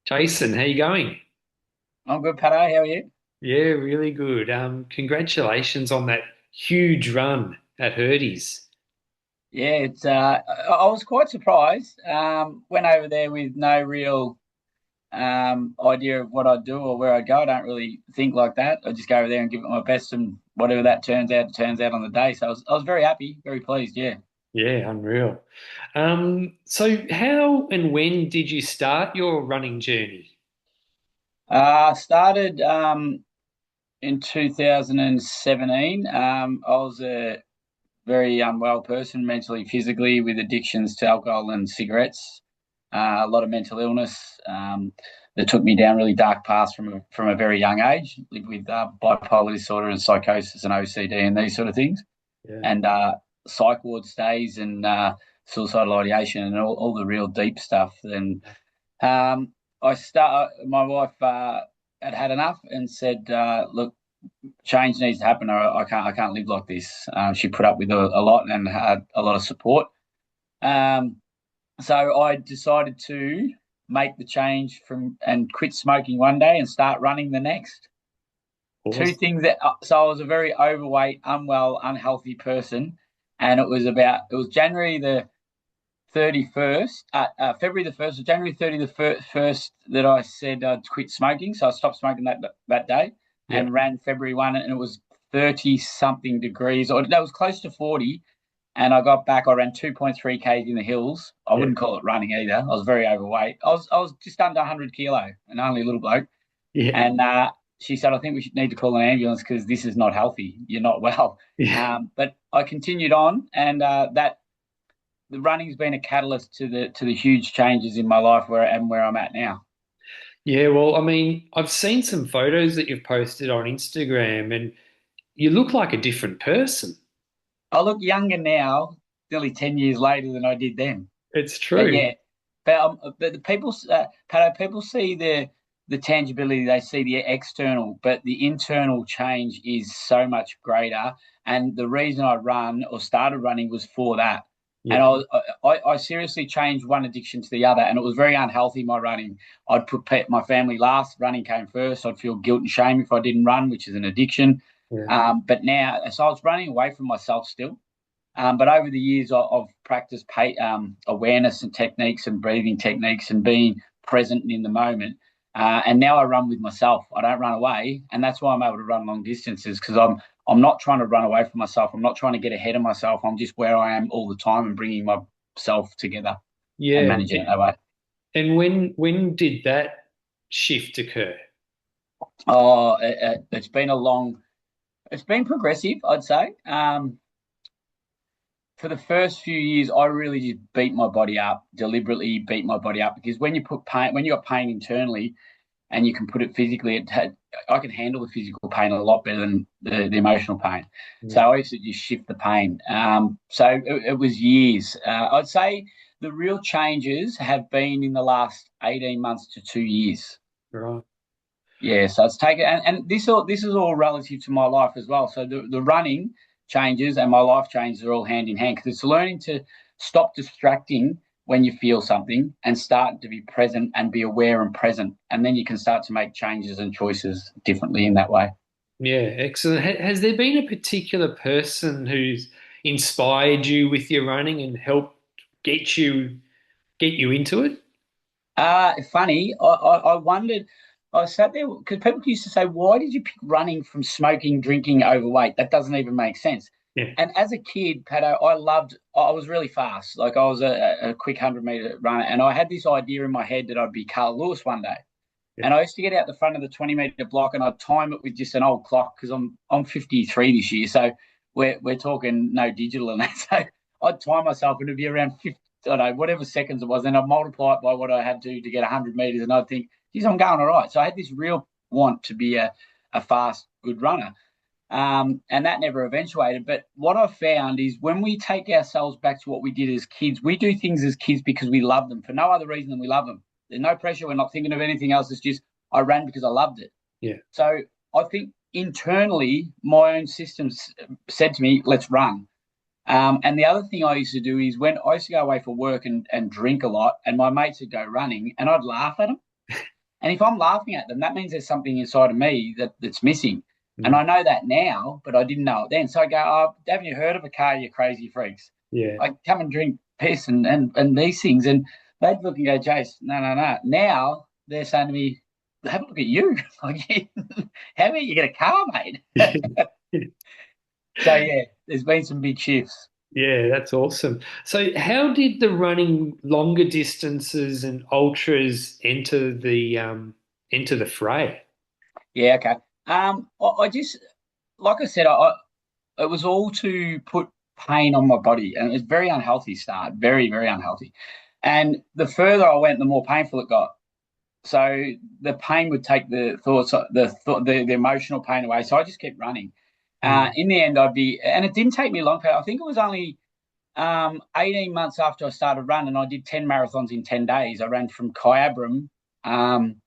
Jason, how you going? I'm good, Pato. How are you? Yeah, really good. Congratulations on that huge run at Herdys. Yeah, I was quite surprised. Went over there with no real idea of what I'd do or where I'd go. I don't really think like that. I just go over there and give it my best, and whatever that turns out, it turns out on the day. So I was very happy, very pleased. Yeah. Yeah, unreal. So how and when did you start your running journey? Started in 2017. I was a very unwell person, mentally, physically, with addictions to alcohol and cigarettes. A lot of mental illness that took me down really dark paths from a very young age. Lived with bipolar disorder and psychosis and OCD and these sort of things, Yeah. and psych ward stays and suicidal ideation and all the real deep stuff. And My wife had enough and said, "Look, change needs to happen, or I can't live like this." She put up with a lot and had a lot of support. Um, so I decided to make the change from and quit smoking one day and start running the next. Two Awesome. things that so I was a very overweight, unwell, unhealthy person, and it was January the 31st, February the 1st, or January 30th the first that I said I'd quit smoking. So I stopped smoking that day Yeah. and ran February 1, and it was 30 something degrees, or that was close to 40. And I got back. I ran 2.3 k's in the hills. I Yeah. wouldn't call it running either. I was very overweight. I was just under 100 kilo and only a little bloke. Yeah. And she said, "I think we should need to call an ambulance because this is not healthy. You're not well." Yeah. But I continued on, and that the running's been a catalyst to the huge changes in my life where I'm at now. Yeah, well, I mean, I've seen some photos that you've posted on Instagram and you look like a different person. I look younger now, nearly 10 years later than I did then. It's But true. yeah, but the people, Pato, people see the tangibility, they see the external, but the internal change is so much greater. And the reason I run or started running was for that. And Yeah. I seriously changed one addiction to the other, and it was very unhealthy. My running, I'd put my family last. Running came first. I'd feel guilt and shame if I didn't run, which is an addiction. Yeah. But now, so I was running away from myself still. But over the years, I've practiced awareness and techniques and breathing techniques and being present in the moment. And now I run with myself. I don't run away, and that's why I'm able to run long distances because I'm not trying to run away from myself. I'm not trying to get ahead of myself. I'm just where I am all the time and bringing myself together and Yeah. managing it that way. And when did that shift occur? It's been a long, it's been progressive, I'd say. For the first few years, I really just beat my body up, deliberately beat my body up because when you got pain internally and you can put it physically, I can handle the physical pain a lot better than the emotional pain. So Yeah. I used to just shift the pain. So it was years. I'd say the real changes have been in the last 18 months to 2 years. Right. Yeah, so it's taken, and this is all relative to my life as well. So the running changes and my life changes are all hand in hand because it's learning to stop distracting when you feel something and start to be present and be aware and present, and then you can start to make changes and choices differently in that way. Yeah, excellent. Has there been a particular person who's inspired you with your running and helped get you get you into it? Funny, I wondered. I sat there because people used to say, "Why did you pick running from smoking, drinking, overweight? That doesn't even make sense." Yeah. And as a kid, Pato, I was really fast. Like I was a quick 100-meter runner. And I had this idea in my head that I'd be Carl Lewis one day. Yeah. And I used to get out the front of the 20-meter block and I'd time it with just an old clock because I'm 53 this year. So we're talking no digital and that. So I'd time myself and it'd be around 50, I don't know, whatever seconds it was. And I'd multiply it by what I had to get 100 meters. And I'd think, geez, I'm going all right. So I had this real want to be a fast, good runner. And that never eventuated. But what I've found is when we take ourselves back to what we did as kids, we do things as kids because we love them for no other reason than we love them. There's no pressure. We're not thinking of anything else. It's just, I ran because I loved it. Yeah. So I think internally, my own systems said to me, let's run. And the other thing I used to do is when I used to go away for work and drink a lot, and my mates would go running, and I'd laugh at them And if I'm laughing at them, that means there's something inside of me that's missing. And Mm. I know that now, but I didn't know it then. So I go, oh, haven't you heard of a car, you crazy freaks? Yeah. I come and drink piss and these things. And they'd look and go, Jace, no, no, no. Now they're saying to me, have a look at you. Like, how about you get a car, mate? So, yeah, there's been some big shifts. Yeah, that's awesome. So, how did the running longer distances and ultras enter the fray? Yeah, okay. I just, like I said, it was all to put pain on my body, and it was very unhealthy start, very, very unhealthy. And the further I went, the more painful it got. So the pain would take the thoughts, the emotional pain away. So I just kept running. Mm. In the end, and it didn't take me long. I think it was only 18 months after I started running. I did 10 marathons in 10 days. I ran from Kyabram, um,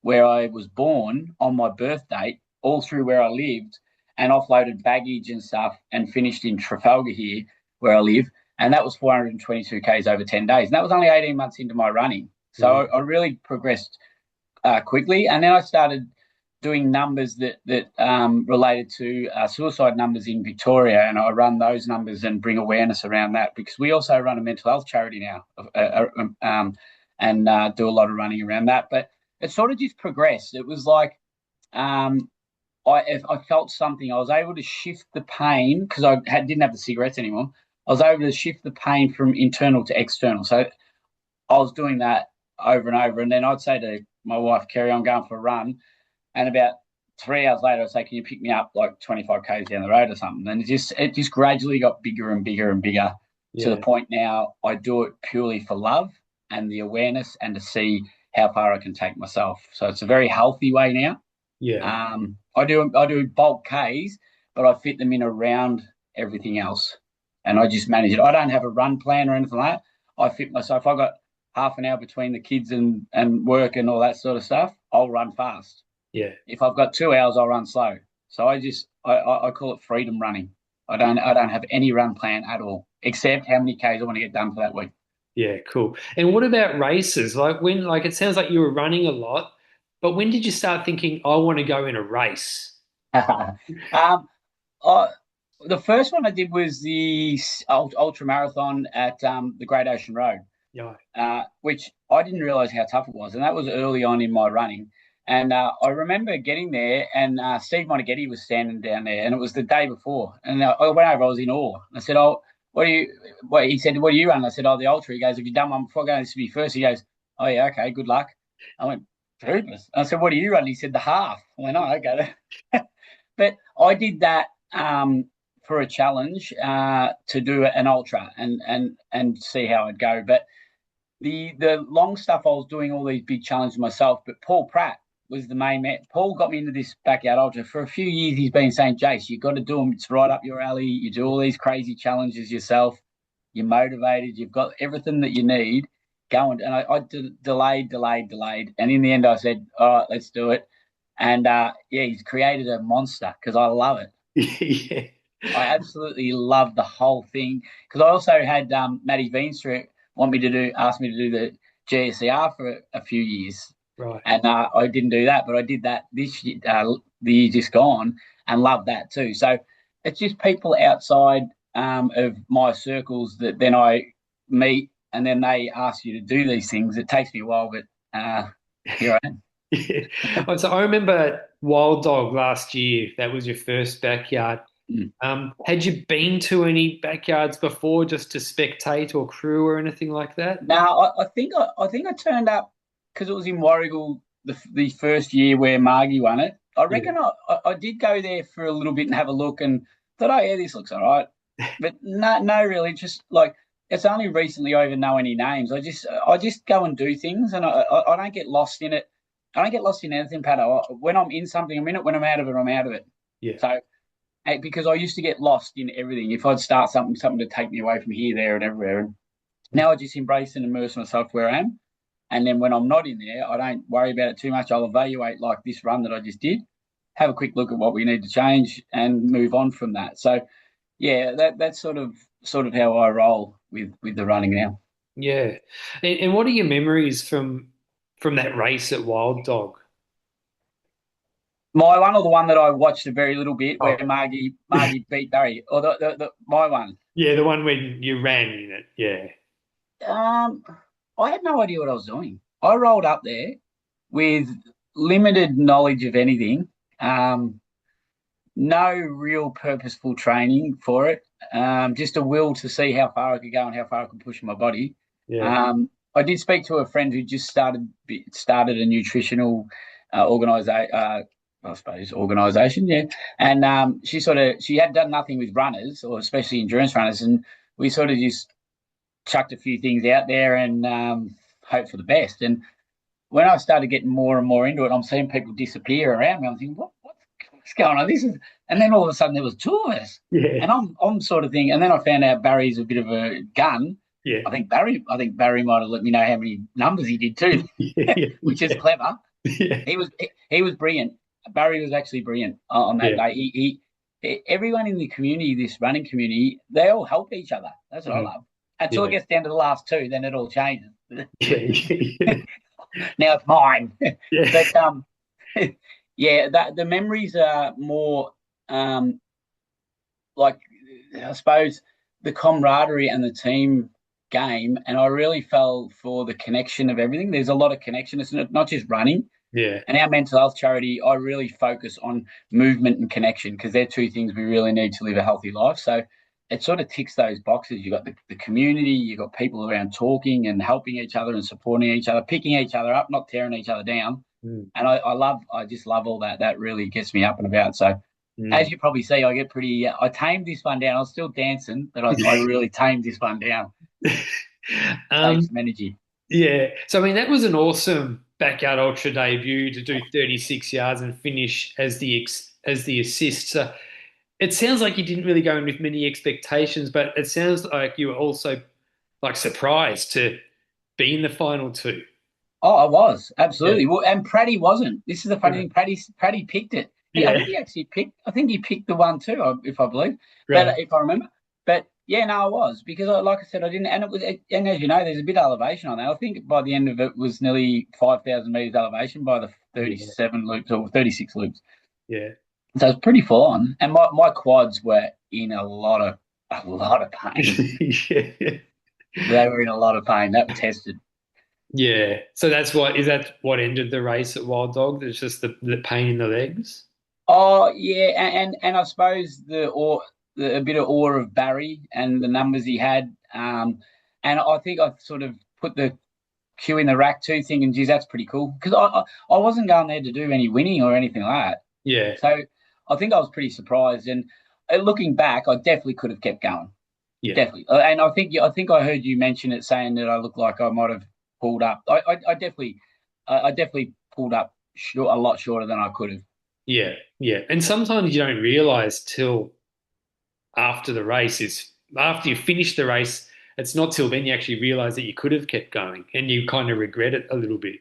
where I was born, on my birth date, all through where I lived, and offloaded baggage and stuff, and finished in Trafalgar here, where I live. And that was 422 Ks over 10 days. And that was only 18 months into my running. So Wow. I really progressed quickly. And then I started doing numbers that related to suicide numbers in Victoria, and I run those numbers and bring awareness around that, because we also run a mental health charity now, and do a lot of running around that. But it sort of just progressed. It was like um, if I felt something, I was able to shift the pain, because didn't have the cigarettes anymore. I was able to shift the pain from internal to external. So I was doing that over and over, and then I'd say to my wife, Kerry, I'm going for a run. And about 3 hours later, I'd say, can you pick me up like 25 Ks down the road or something? And it just gradually got bigger and bigger and bigger, to the Yeah. point now I do it purely for love and the awareness, and to see how far I can take myself. So it's a very healthy way now. Yeah. I do bulk Ks, but I fit them in around everything else, and I just manage it. I don't have a run plan or anything like that. I fit myself. I got half an hour between the kids and work and all that sort of stuff. I'll run fast. Yeah. If I've got 2 hours, I'll run slow. So I call it freedom running. I don't have any run plan at all, except how many Ks I want to get done for that week. Yeah, cool. And what about races? Like it sounds like you were running a lot, but when did you start thinking, I want to go in a race? um, I, the first one I did was the ultra marathon at the Great Ocean Road, Yeah. which I didn't realize how tough it was, and that was early on in my running. And I remember getting there, and Steve Monaghetti was standing down there, and it was the day before. And I went over, I was in awe. I said, "Oh, what do you?" What he said, "What do you run?" I said, "Oh, the ultra." He goes, "Have you done one before?" I go, "This will be first." He goes, "Oh yeah, okay, good luck." I went, "Goodness." I said, "What do you run?" He said, "The half." I went, "Oh, okay." But I did that for a challenge to do an ultra and see how I'd go. But the long stuff, I was doing all these big challenges myself. But Paul Pratt was the main man. Paul got me into this backyard ultra. For a few years, he's been saying, Jace, you've got to do them. It's right up your alley. You do all these crazy challenges yourself. You're motivated. You've got everything that you need. Go and delayed. And in the end, I said, all right, let's do it. And yeah, he's created a monster, because I love it. Yeah. I absolutely love the whole thing, because I also had Matty Veenstra ask me to do the GSCR for a few years, Right. and I didn't do that, but I did that this year, the year just gone, and loved that too. So it's just people outside of my circles that then I meet, and then they ask you to do these things. It takes me a while, but here I am. Yeah. So I remember Wild Dog last year. That was your first backyard. Mm. Had you been to any backyards before just to spectate or crew or anything like that? Now I think I turned up because it was in Warragul the first year where Margie won it. I Yeah. reckon I did go there for a little bit and have a look, and thought, oh yeah, this looks all right. But no real interest. Like, it's only recently I even know any names. I just go and do things, and I don't get lost in it. I don't get lost in anything, Pat. When I'm in something, I'm in it. When I'm out of it, I'm out of it. Yeah. So because I used to get lost in everything. If I'd start something to take me away from here, there, and everywhere. And now I just embrace and immerse myself where I am. And then when I'm not in there, I don't worry about it too much. I'll evaluate, like this run that I just did, have a quick look at what we need to change, and move on from that. So yeah, that's sort of how I roll with the running now. Yeah. And what are your memories from? from that race at Wild Dog? My one, or the one that I watched a very little bit, Oh, where Margie beat Barry, or my one. yeah, the one when you ran in it. Yeah. Um, I had no idea what I was doing. I rolled up there with limited knowledge of anything, no real purposeful training for it, just a will to see how far I could go and how far I could push my body. Yeah. I did speak to a friend who just started a nutritional organization. I suppose organization, yeah. And she had done nothing with runners, or especially endurance runners, and we sort of just chucked a few things out there and hope for the best. And when I started getting more and more into it, I'm seeing people disappear around me. I'm thinking, what's going on? And then all of a sudden there was two of us, Yeah. and I'm sort of thinking. And then I found out Barry's a bit of a gun. Yeah. I think Barry might have let me know how many numbers he did too, Yeah. which is clever. Yeah. He was brilliant. Barry was actually brilliant on that Yeah. day. Everyone in the community, this running community, they all help each other. That's what I love. Until it Yeah. gets down to the last two, then it all changes. Yeah. Now it's mine. Yeah. But yeah, the memories are more like, I suppose, the camaraderie and the team game, and I really fell for the connection of everything. There's a lot of connection. It's not just running. Yeah. And our mental health charity, I really focus on movement and connection, because they're two things we really need to live a healthy life. So it sort of ticks those boxes. You've got the community, you've got people around talking and helping each other and supporting each other, picking each other up, not tearing each other down. Mm. And I just love all that. That really gets me up and about. So as Mm. you probably see, I get pretty, I tamed this one down. I was still dancing, but I really tamed this one down. Saved Um, some energy. yeah. So I mean, that was an awesome backyard ultra debut to do 36 yards and finish as the assist. So it sounds like you didn't really go in with many expectations, but it sounds like you were also like surprised to be in the final two. Oh, I was Yeah. absolutely. Well, and Praddy wasn't. This is the funny Yeah. thing. Praddy picked it. I Yeah. think he actually picked. I think he picked the one too, if I believe. But Right. if I remember. But yeah, no, I was, because, like I said, I didn't. And it was. And as you know, there's a bit of elevation on that. I think by the end of it was nearly 5,000 meters elevation by the Yeah. 37 loops or 36 loops. Yeah. So it's pretty full on. And my quads were in a lot of pain. Yeah. They were in a lot of pain. That tested. Yeah. So is that what ended the race at Wild Dog? It's just the pain in the legs? Oh yeah, and I suppose a bit of awe of Barry and the numbers he had, and I think I sort of put the cue in the rack too, thinking, geez, that's pretty cool, because I wasn't going there to do any winning or anything like that. Yeah. So I think I was pretty surprised, and looking back, I definitely could have kept going, Yeah. definitely. And I think I heard you mention it, saying that I looked like I might have pulled up. I definitely pulled up short, a lot shorter than I could have. Yeah. Yeah. And sometimes you don't realize till after the race is after you finish the race, it's not till then you actually realize that you could have kept going and you kind of regret it a little bit.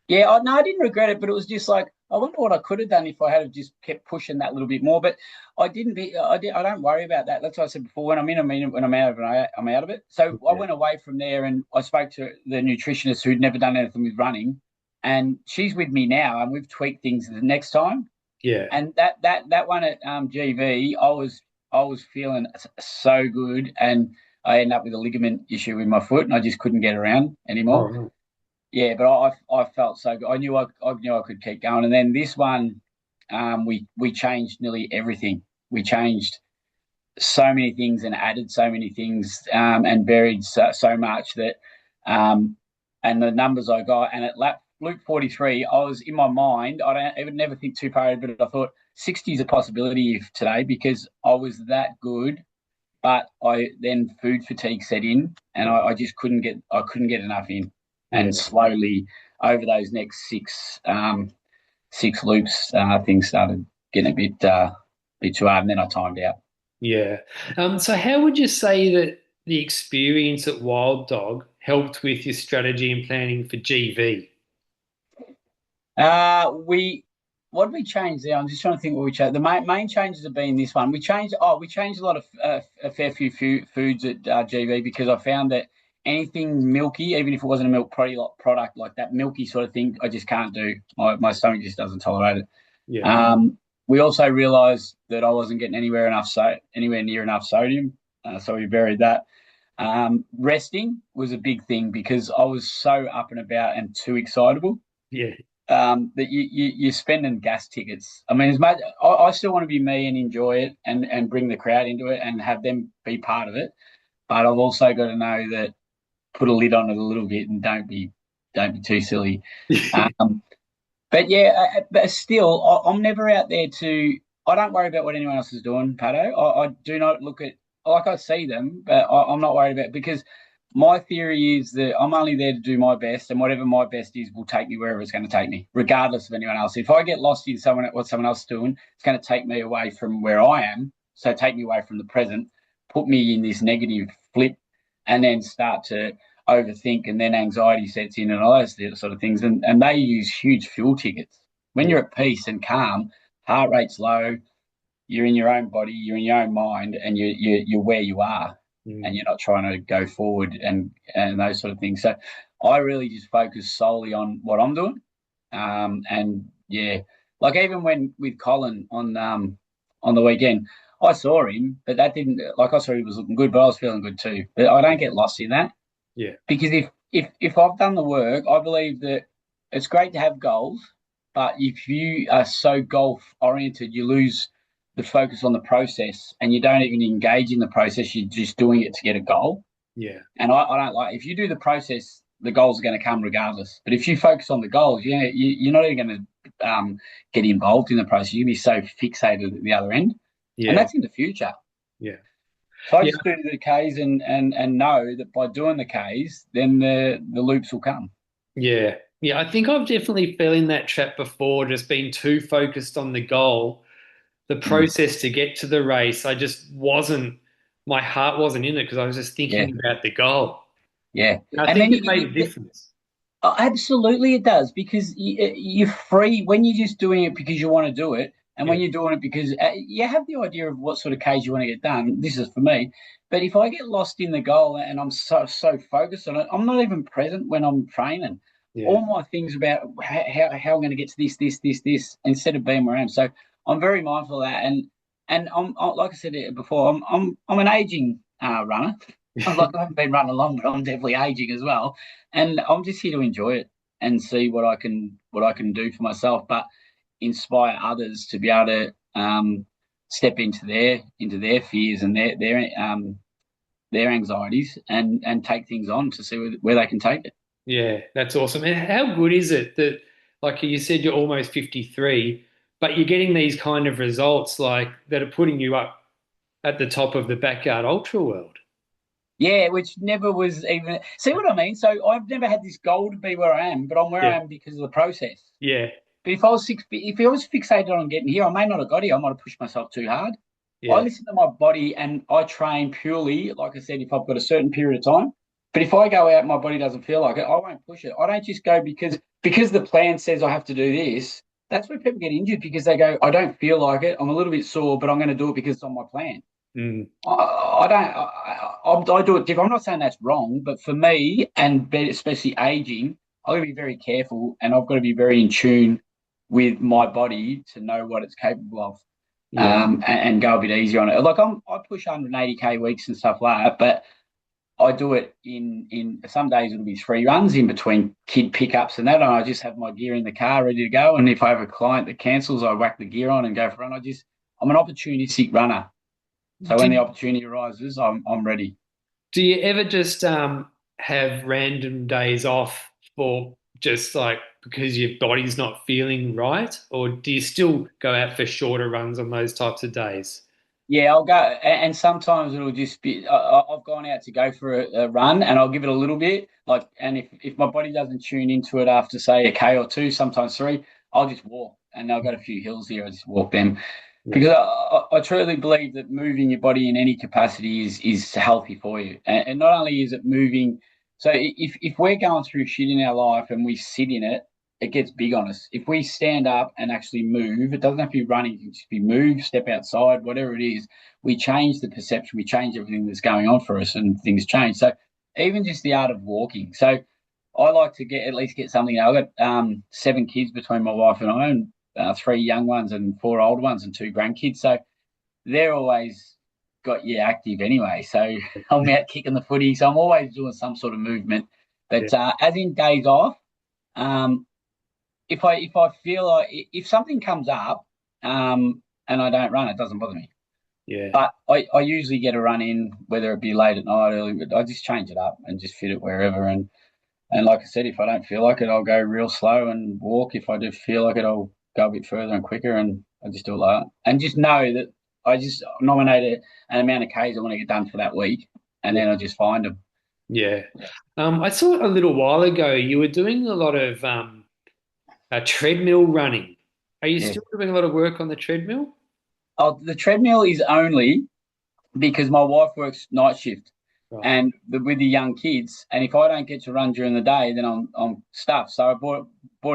Yeah, no, I didn't regret it, but it was just like, I wonder what I could have done if I had just kept pushing that little bit more. But I didn't be, I don't worry about that. That's what I said before. When I'm in, when I'm out of it, I'm out of it. So I Yeah. went away from there, and I spoke to the nutritionist who'd never done anything with running, and she's with me now, and we've tweaked things the next time. Yeah. And that one at GV, I was feeling so good, and I ended up with a ligament issue with my foot, and I just couldn't get around All anymore. right. Yeah, but I felt so good. I knew I could keep going. And then this one, we changed nearly everything. We changed so many things and added so many things, and varied so much that, and the numbers I got, and at loop 43, I was in my mind. I would never think too far, but I thought 60 is a possibility if today, because I was that good. But I then food fatigue set in, and I just couldn't get enough in, Yeah. and slowly over those next six loops, things started getting a bit too hard, and then I timed out. Yeah. So how would you say that the experience at Wild Dog helped with your strategy and planning for GV? We What did we change there? I'm just trying to think what we changed. The main changes have been this one. We changed a lot of a fair few foods at GV, because I found that anything milky, even if it wasn't a milk product like that milky sort of thing, I just can't do. My stomach just doesn't tolerate it. Yeah. We also realised that I wasn't getting anywhere near enough sodium, so we buried that. Resting was a big thing because I was so up and about and too excitable. Yeah. That you're spending gas tickets. I mean, as much I still want to be me and enjoy it and bring the crowd into it and have them be part of it. But I've also got to know that put a lid on it a little bit and don't be too silly. But yeah, but still, I'm never out there to. I don't worry about what anyone else is doing, Pato. I do not look at like I see them, but I'm not worried about it because my theory is that I'm only there to do my best, and whatever my best is will take me wherever it's going to take me, regardless of anyone else. If I get lost in what someone else is doing, it's going to take me away from where I am. So take me away from the present, put me in this negative flip, and then start to overthink, and then anxiety sets in and all those sort of things. And they use huge fuel tickets. When you're at peace and calm, heart rate's low, you're in your own body, you're in your own mind, and you're where you are, and you're not trying to go forward and those sort of things. So I really just focus solely on what I'm doing. And yeah, like even when with Colin on the weekend, I saw him, but that didn't like I saw he was looking good, but I was feeling good too. But I don't get lost in that. Yeah. Because if I've done the work, I believe that it's great to have goals, but if you are so goal oriented, you lose the focus on the process and you don't even engage in the process. You're just doing it to get a goal. Yeah. And I don't like if you do the process, the goals are going to come regardless. But if you focus on the goals, you're not even going to get involved in the process. You'll be so fixated at the other end. Yeah. And that's in the future. Yeah. So I just do the Ks and know that by doing the Ks, then the loops will come. Yeah. Yeah. I think I've definitely fell in that trap before, just being too focused on the goal, the process to get to the race. My heart wasn't in it because I was just Yeah, thinking about the goal. yeah. And I And think then it made a difference. absolutely it does because you're free when you're just doing it because you want to do it. And Yeah. when you're doing it because you have the idea of what sort of Ks you want to get done, this is for me. But if I get lost in the goal and I'm so focused on it, I'm not even present when I'm training. Yeah. All my things about how I'm going to get to this, instead of being where I am. So I'm very mindful of that. And I'm like I said before, I'm an aging runner. I haven't been running long, but I'm definitely aging as well. And I'm just here to enjoy it and see what I can do for myself. But inspire others to be able to step into their fears and their anxieties and take things on to see where they can take it. Yeah, that's awesome. And how good is it that, like you said, you're almost 53, but you're getting these kind of results like that are putting you up at the top of the backyard ultra world? Yeah, which never was even see what I mean. So I've never had this goal to be where I am, but I'm where Yeah. I am because of the process. Yeah. But if I was fixated on getting here, I may not have got here. I might have pushed myself too hard. I Yeah. listen to my body and I train purely, like I said, if I've got a certain period of time. But if I go out and my body doesn't feel like it, I won't push it. I don't just go because the plan says I have to do this. That's where people get injured because they go, I don't feel like it. I'm a little bit sore, but I'm going to do it because it's on my plan. Mm. I don't. I do it different. I'm not saying that's wrong, but for me, and especially aging, I've got to be very careful, and I've got to be very in tune with my body to know what it's capable of, Yeah. and go a bit easier on it. Like I push 180k weeks and stuff like that, but I do it in some days it'll be 3 runs in between kid pickups and that, and I just have my gear in the car ready to go. And if I have a client that cancels, I whack the gear on and go for a run. I'm an opportunistic runner. So when the opportunity arises, I'm ready. Do you ever just have random days off for just like because your body's not feeling right, or do you still go out for shorter runs on those types of days? Yeah, I'll go, and sometimes it'll just be. I've gone out to go for a run, and I'll give it a little bit. Like, and if my body doesn't tune into it after say a k or two, sometimes three, I'll just walk. And I've got a few hills here. I just walk them Yeah. because I truly believe that moving your body in any capacity is healthy for you. And not only is it moving, so if we're going through shit in our life and we sit in it, it gets big on us. If we stand up and actually move, it doesn't have to be running, it can just be move, step outside, whatever it is. We change the perception, we change everything that's going on for us, and things change. So even just the art of walking. So I like to get at least get something. I've got 7 kids between my wife and I, and 3 young ones and 4 older ones and 2 grandkids. So they're always got you active anyway. So I'm out kicking the footy. So I'm always doing some sort of movement. Yeah, But as in days off, um, if I feel like if something comes up and I don't run, it doesn't bother me. yeah, But I usually get a run in, whether it be late at night, early, but I just change it up and just fit it wherever. And like I said, if I don't feel like it, I'll go real slow and walk. If I do feel like it, I'll go a bit further and quicker, and I just do it like that. And just know that I just nominate an amount of Ks I want to get done for that week, and yeah. then I just find them. Yeah. I saw a little while ago you were doing a lot of treadmill running. Are you Yeah. still doing a lot of work on the treadmill? Oh, the treadmill is only because my wife works night shift Right, and with the young kids, and if I don't get to run during the day, then I'm stuffed. So I bought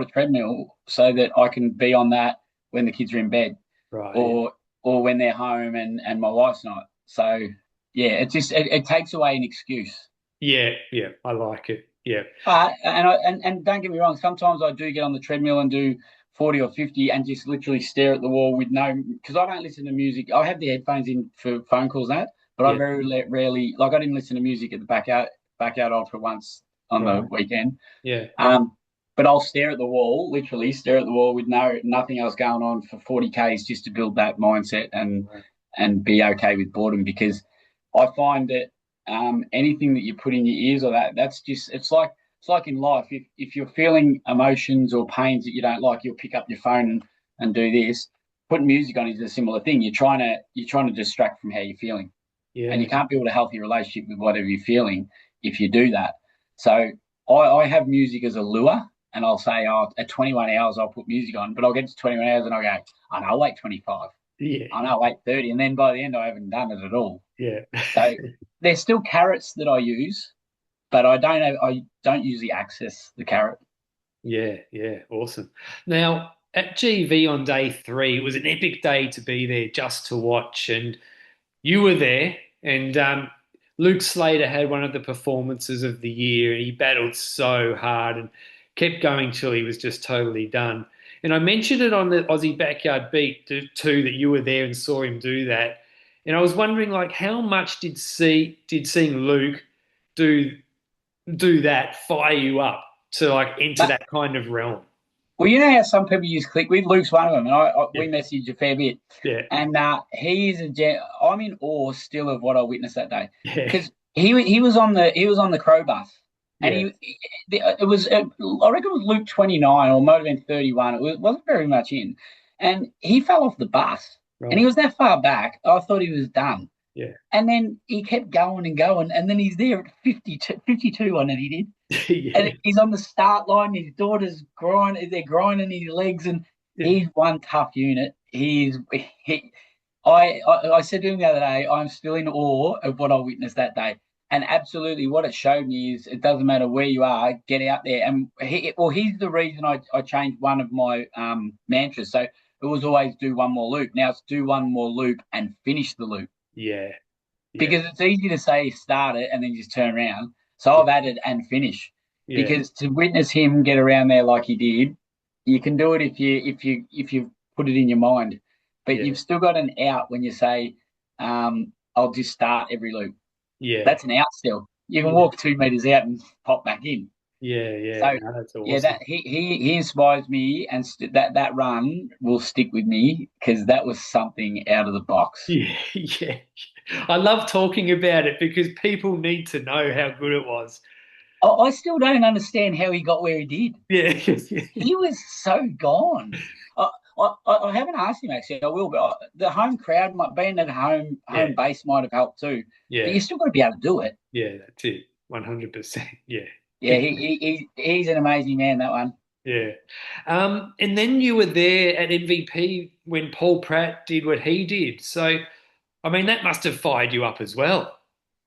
a treadmill so that I can be on that when the kids are in bed, right. or when they're home and my wife's not. So yeah, it takes away an excuse. Yeah, yeah, I like it. Yeah, But and don't get me wrong, sometimes I do get on the treadmill and do 40 or 50 and just literally stare at the wall with no, because I don't listen to music. I have the headphones in for phone calls and that, but I yeah, very rarely, like I didn't listen to music at the backyard ultra once on the right. weekend. Yeah, Um, but I'll stare at the wall, literally stare at the wall with nothing else going on for 40 Ks just to build that mindset right. and be okay with boredom, because I find that anything that you put in your ears or that's just it's like in life. If you're feeling emotions or pains that you don't like, you'll pick up your phone and do this. Putting music on is a similar thing. You're trying to distract from how you're feeling, and Yeah, you can't build a healthy relationship with whatever you're feeling if you do that. So I have music as a lure, and I'll say, oh, at 21 hours I'll put music on, but I'll get to 21 hours and I'll go, oh, no, I'll wait 25. yeah, I know, I'll wait 30, and then by the end I haven't done it at all. yeah. So there's still carrots that I use, but I don't usually access the carrot. Yeah, yeah, awesome. Now, at GV on day three, it was an epic day to be there just to watch, and you were there, and Luke Slater had one of the performances of the year, and he battled so hard and kept going till he was just totally done. And I mentioned it on the Aussie Backyard Beat too that you were there and saw him do that. And I was wondering, like, how much did seeing Luke do do that fire you up to like enter But that kind of realm? well, you know how some people use click with Luke's one of them, and Yeah, we messaged a fair bit, yeah, and he is I'm in awe still of what I witnessed that day, yeah, because he was on the crow bus, and yeah, it was I reckon it was Luke 29 or might have been 31. Wasn't very much in, and he fell off the bus, and he right, was that far back. I thought he was done. yeah, And then he kept going and going, and then he's there at 52 on it. He did, yeah, and he's on the start line. His daughter's they're grinding his legs, and yeah, he's one tough unit. I said to him the other day, I'm still in awe of what I witnessed that day. And absolutely, what it showed me is it doesn't matter where you are, get out there. And he's the reason I changed one of my mantras. So it was always do one more loop. Now it's do one more loop and finish the loop, yeah, yeah, because it's easy to say start it and then just turn around. So I've added and finish, yeah, because to witness him get around there like he did, you can do it if you put it in your mind, but yeah, you've still got an out when you say, "I'll just start every loop." yeah, That's an out still. You can yeah, walk 2 meters out and pop back in. yeah, yeah. So No, that's yeah, awesome. that he inspires me, and that run will stick with me because that was something out of the box. Yeah, yeah. I love talking about it because people need to know how good it was. I still don't understand how he got where he did. Yeah, yeah, He was so gone. I, I haven't asked him actually. I will, but the home crowd might being at home yeah, base might have helped too. But yeah, you still got to be able to do it. yeah. That's it. 100%. Yeah, Yeah, he's an amazing man. That one. yeah. And then you were there at MVP when Paul Pratt did what he did. So, I mean, that must have fired you up as well.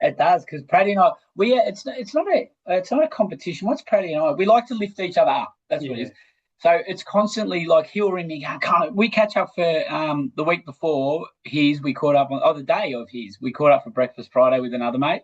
It does, because Paddy and I, it's not a competition. What's Paddy and I? We like to lift each other up. That's what it Yeah, is. So it's constantly like he'll ring me. Can't we catch up for the week before his? We caught up on the day of his. We caught up for breakfast Friday with another mate.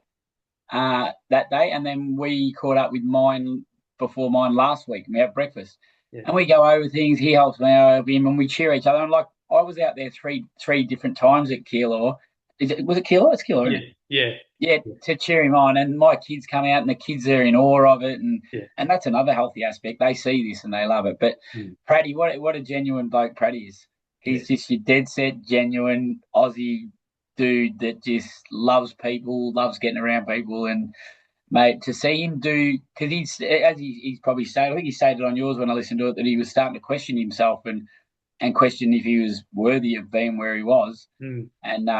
that day, and then we caught up with mine before mine last week, and we have breakfast, Yeah. and we go over things. He helps me over him, and we cheer each other. And like I was out there three different times at Keilor. Was it Keilor? It's Keilor, Yeah. isn't it? Yeah. Yeah, to cheer him on, and my kids come out, and the kids are in awe of it, Yeah. and that's another healthy aspect. They see this and they love it. But Mm. Praddy, what a genuine bloke Praddy is. Yeah. He's just your dead set, genuine Aussie dude that just loves people, loves getting around people, and mate, to see him do, because he's probably said, I think he stated on yours when I listened to it, that he was starting to question himself and question if he was worthy of being where he was, Mm. and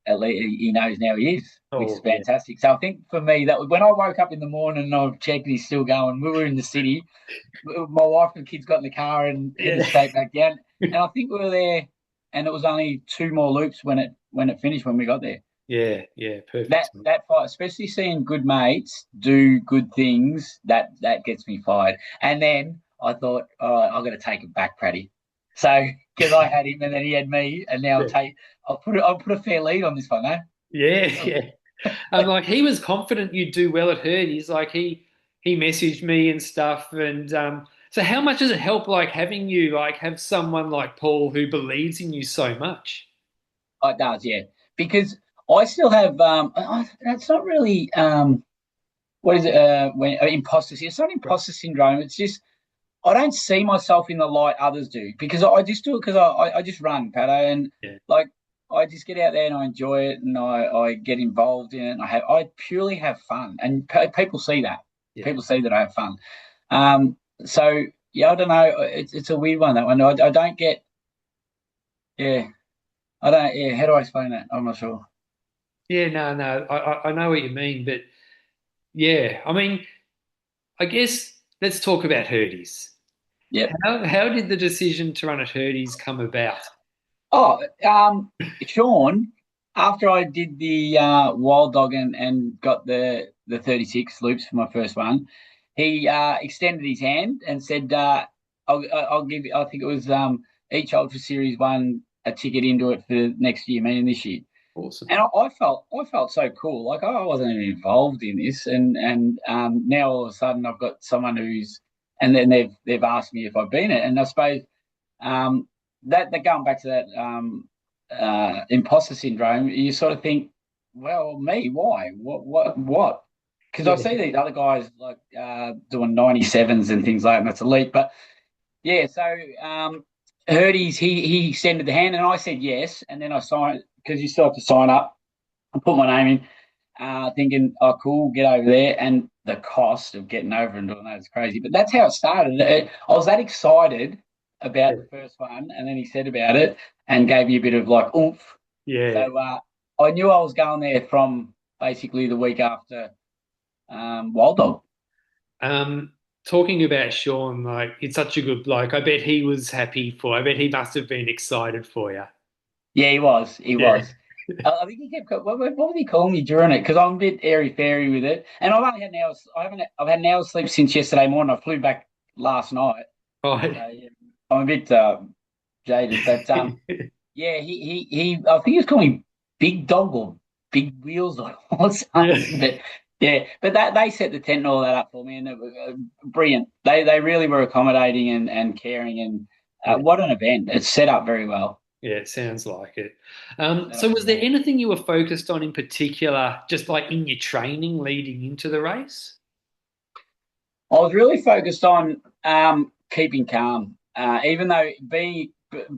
at least he knows now he is, which is Oh, yeah. fantastic. So I think for me that when I woke up in the morning and I checked he's still going, we were in the city. My wife and kids got in the car and headed Yeah. straight back down, and I think we were there, and it was only two more loops when it finished when we got there. Yeah. Yeah. That Perfect. that fight, especially seeing good mates do good things, that gets me fired. And then I thought, all right, I've got to take it back, Praddy. So because I had him and then he had me, and now Yeah. I'll put a fair lead on this one, eh? Yeah. Yeah. Like he was confident you'd do well at Herdys. Like he messaged me and stuff. And so how much does it help like having you like have someone like Paul who believes in you so much? Oh, it does, yeah. Because I still have it's not really what is it when imposter syndrome. It's not Right. imposter syndrome. It's just I don't see myself in the light others do, because I just do it because I just run, Pato, and Yeah. like I just get out there and I enjoy it, and I get involved in it, and I purely have fun, and people see that. Yeah. People see that I have fun. Um, so yeah, I don't know. It's a weird one, that one. I don't get, yeah. I don't, yeah. How do I explain that? I'm not sure. Yeah, no, no, I know what you mean, but yeah, I mean, I guess let's talk about Herdys. Yep. How did the decision to run at Herdys come about? Oh, Sean, after I did the wild dog and got the 36 loops for my first one, he extended his hand and said, I'll give you, I think it was each Ultra Series one a ticket into it for next year, meaning this year. Awesome. And I felt so cool, like I wasn't even involved in this, and now all of a sudden I've got someone who's, and then they've asked me if I've been it, and I suppose um, that going back to that imposter syndrome, you sort of think, well, me, why? What? Because I see Yeah. these other guys like doing 97s and things like that, and that's elite. But yeah, so Herdys, he extended the hand, and I said yes, and then I signed, because you still have to sign up. I put my name in, thinking, oh, cool, get over there. And the cost of getting over and doing that is crazy. But that's how it started. I was that excited about the first one, and then he said about it and gave me a bit of like oomph. Yeah. So I knew I was going there from basically the week after Wild Dog. Um, Talking about Sean, like it's such a good bloke. I bet he was happy for. I bet he must have been excited for you. Yeah, he was. He Yeah. was. I think he kept. What was he calling me during it? Because I'm a bit airy fairy with it, and I've only had nails. I haven't. I've had nails sleep since yesterday morning. I flew back last night, Right. so yeah, I'm a bit jaded. But yeah, he. I think he was calling me Big Dog or Big Wheels or something. Yeah. But yeah, but that they set the tent and all that up for me, and it was brilliant. They really were accommodating and caring, and Yeah. what an event! It's set up very well. Yeah, it sounds like it. Set So up was very there well. anything you were focused on in particular, just like in your training leading into the race? I was really focused on keeping calm, even though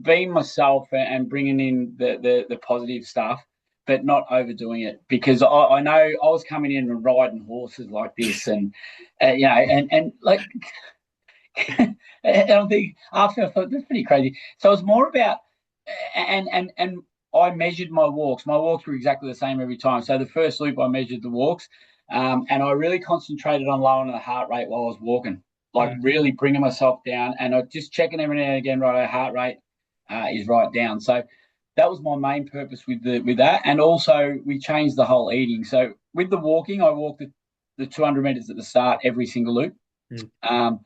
being myself and bringing in the positive stuff, but not overdoing it, because I know I was coming in and riding horses like this, and and like and I think after I thought that's pretty crazy. So it was more about and I measured my walks. My walks were exactly the same every time. So the first loop I measured the walks, and I really concentrated on lowering the heart rate while I was walking, like Mm. really bringing myself down, and I just checking every now and again, right, our heart rate is right down. So that was my main purpose with that, and also we changed the whole eating. So with the walking, I walked the 200 meters at the start every single loop. Mm. Um,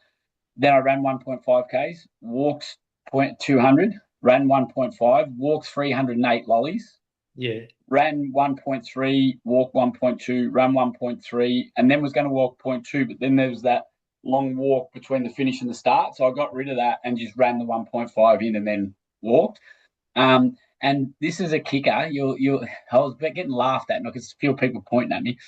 then I ran 1.5 Ks, walks 200, ran 1.5, walks 308 lollies, Yeah. ran 1.3, walk 1.2, run 1.3, and then was going to walk zero point 0.2, but then there was that long walk between the finish and the start. So I got rid of that and just ran the 1.5 in and then walked. And this is a kicker. I was getting laughed at, and I could feel people pointing at me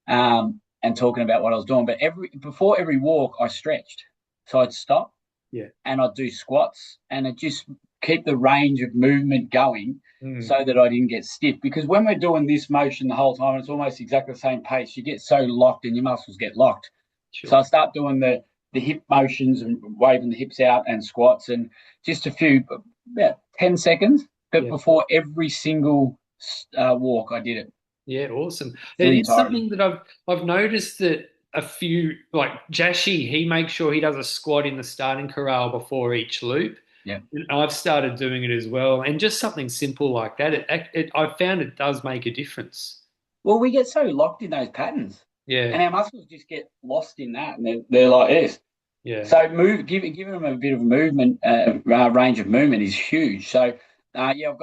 and talking about what I was doing. But before every walk, I stretched. So I'd stop Yeah. and I'd do squats, and it just keep the range of movement going so that I didn't get stiff. Because when we're doing this motion the whole time, it's almost exactly the same pace. You get so locked and your muscles get locked. So Sure. I start doing the hip motions and waving the hips out and squats and just a few, about 10 seconds. But Yeah. before every single walk, I did it Yeah, awesome. for It the is entirety. something that I've noticed that a few like Jashi, he makes sure he does a squat in the starting corral before each loop. Yeah. And I've started doing it as well, and just something simple like that. I've found it does make a difference. Well, we get so locked in those patterns, Yeah, and our muscles just get lost in that, and they're like this. yeah, So giving them a bit of movement, range of movement is huge. So yeah,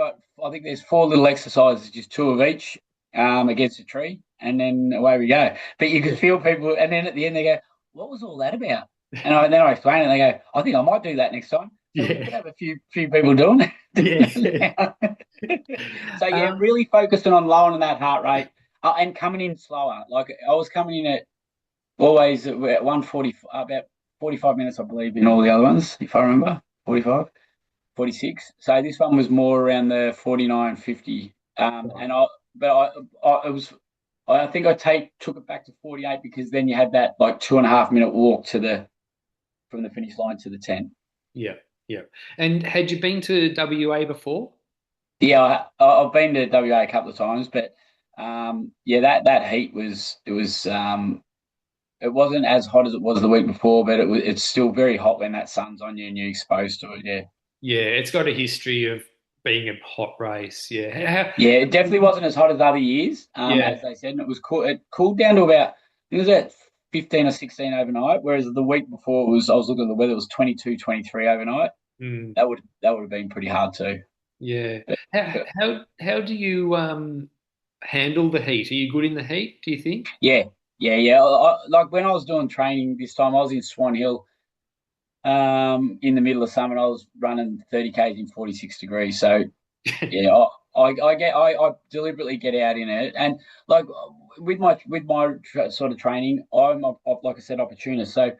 I think there's four little exercises, just two of each against a tree, and then away we go. But you can feel people, and then at the end they go, "What was all that about?" Then I explain it, and they go, "I think I might do that next time." So we yeah, could have a few people doing yeah. it. So yeah, Um, really focusing on lowering that heart rate and coming in slower. Like I was coming in at always at 140, about 45 minutes, I believe, in all the other ones, if I remember, 45, 46. So this one was more around the 49, 50. And it was, I think took it back to 48 because then you had that like 2.5 minute walk from the finish line to the tent. yeah, yeah. And had you been to WA before? Yeah, I've been to WA a couple of times, but yeah, that heat it wasn't as hot as it was the week before, but it's still very hot when that sun's on you and you're exposed to it. Yeah, Yeah, it's got a history of being a hot race. Yeah, yeah, it definitely wasn't as hot as other years, yeah, as they said, and it was cool. It cooled down to about it was at 15 or 16 overnight, whereas the week before I was looking at the weather, it was 22, 23 overnight. mm, That would have been pretty hard too. yeah. But, but How do you handle the heat? Are you good in the heat, do you think? yeah, yeah. Like when I was doing training this time, I was in Swan Hill in the middle of summer, and I was running 30 k's in 46 degrees. So yeah, I deliberately get out in it, and like with my sort of training, like I said, opportunist. So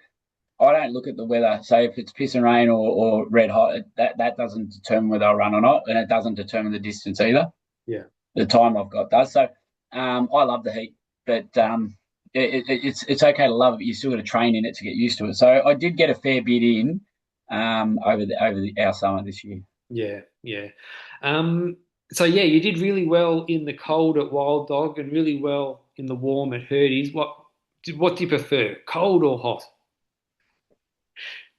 I don't look at the weather. So if it's piss and rain or red hot, that doesn't determine whether I run or not, and it doesn't determine the distance either. Yeah. The time I've got does. So I love the heat, but it's okay to love it. But you still got to train in it to get used to it. So I did get a fair bit in over our summer this year. Yeah, yeah. Um, so yeah, you did really well in the cold at Wild Dog and really well in the warm at Herdys. What do you prefer, cold or hot?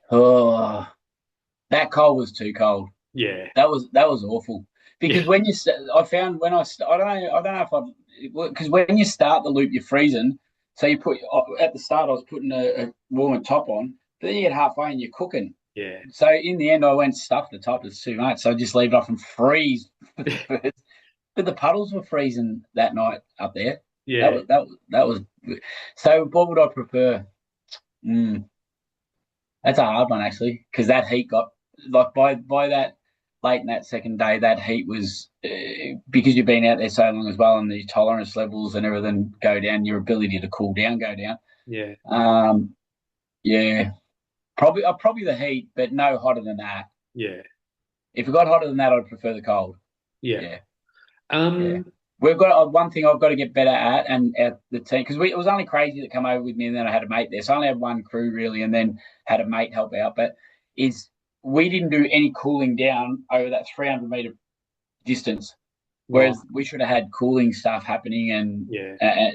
Oh, that cold was too cold. Yeah, That was awful yeah, because I found when I don't know if I because when you start the loop you're freezing, so you put at the start I was putting a warmer top on, but then you get halfway and you're cooking. yeah, So in the end I went stuff the top. It's too much, so I just leave it off and freeze. But the puddles were freezing that night up there. yeah, That was. So what would I prefer? Mm, that's a hard one actually because that heat got like by that late in that second day, that heat was because you've been out there so long as well, and the tolerance levels and everything go down. Your ability to cool down go down. yeah, Um, yeah, probably the heat, but no hotter than that. yeah, If it got hotter than that, I'd prefer the cold. yeah. Yeah, yeah. Um, We've got one thing I've got to get better at, and at the team because it was only Crazy that come over with me, and then I had a mate there, so I only had one crew really, and then had a mate help out. But is we didn't do any cooling down over that 300-meter distance, right. whereas we should have had cooling stuff happening, and Yeah,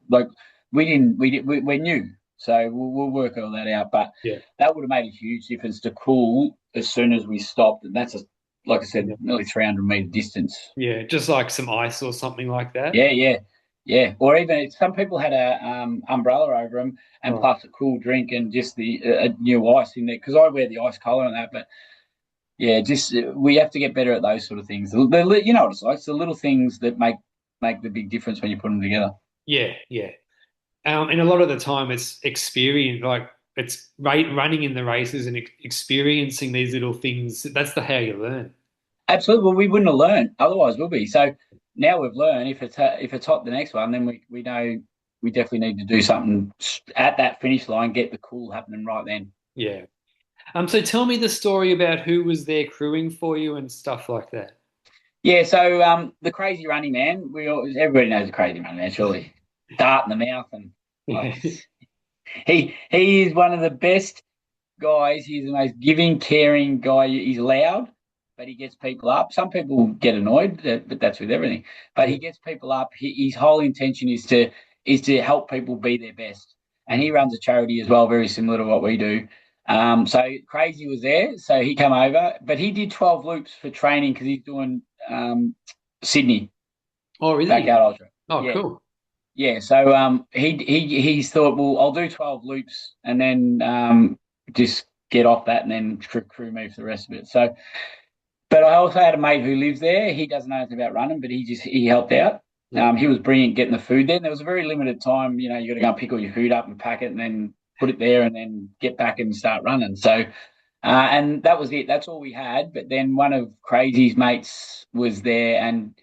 like we didn't, we're new, so we'll work all that out. But yeah, that would have made a huge difference to cool as soon as we stopped, and that's like I said, yeah, nearly 300-meter distance. yeah. Just like some ice or something like that. Yeah, yeah, yeah. Or even some people had a umbrella over them, and Right. plus a cool drink and just the new ice in there. Because I wear the ice collar and that, but yeah, just we have to get better at those sort of things. You know what it's like. It's the little things that make the big difference when you put them together. Yeah, yeah. And a lot of the time it's experience, like it's running in the races and experiencing these little things. That's the how you learn. Absolutely. Well, we wouldn't have learned otherwise, will we? So now we've learned. If it's hot the next one, then we know we definitely need to do something at that finish line. Get the cool happening right then. Yeah. So tell me the story about who was there crewing for you and stuff like that. Yeah. So the crazy running man. Everybody knows the crazy running man, surely. Dart in the mouth and oh, Yeah. he is one of the best guys. He's the most giving, caring guy. He's loud, but he gets people up. Some people get annoyed, but that's with everything. But Yeah. he gets people up. His whole intention is to help people be their best. And he Mm. runs a charity as well, very similar to what we do. So Crazy was there, so he came over, but he did 12 loops for training because he's doing Sydney Oh, really? Backyard Ultra. Oh, Yeah, cool. yeah. So he's thought, well, I'll do 12 loops and then just get off that and then crew me for the rest of it. So, but I also had a mate who lives there. He doesn't know anything about running, but he helped out. Yeah. He was brilliant getting the food there. And there was a very limited time. You know, you got to go and pick all your food up and pack it and then put it there and then get back and start running. So, and that was it. That's all we had. But then one of Crazy's mates was there, and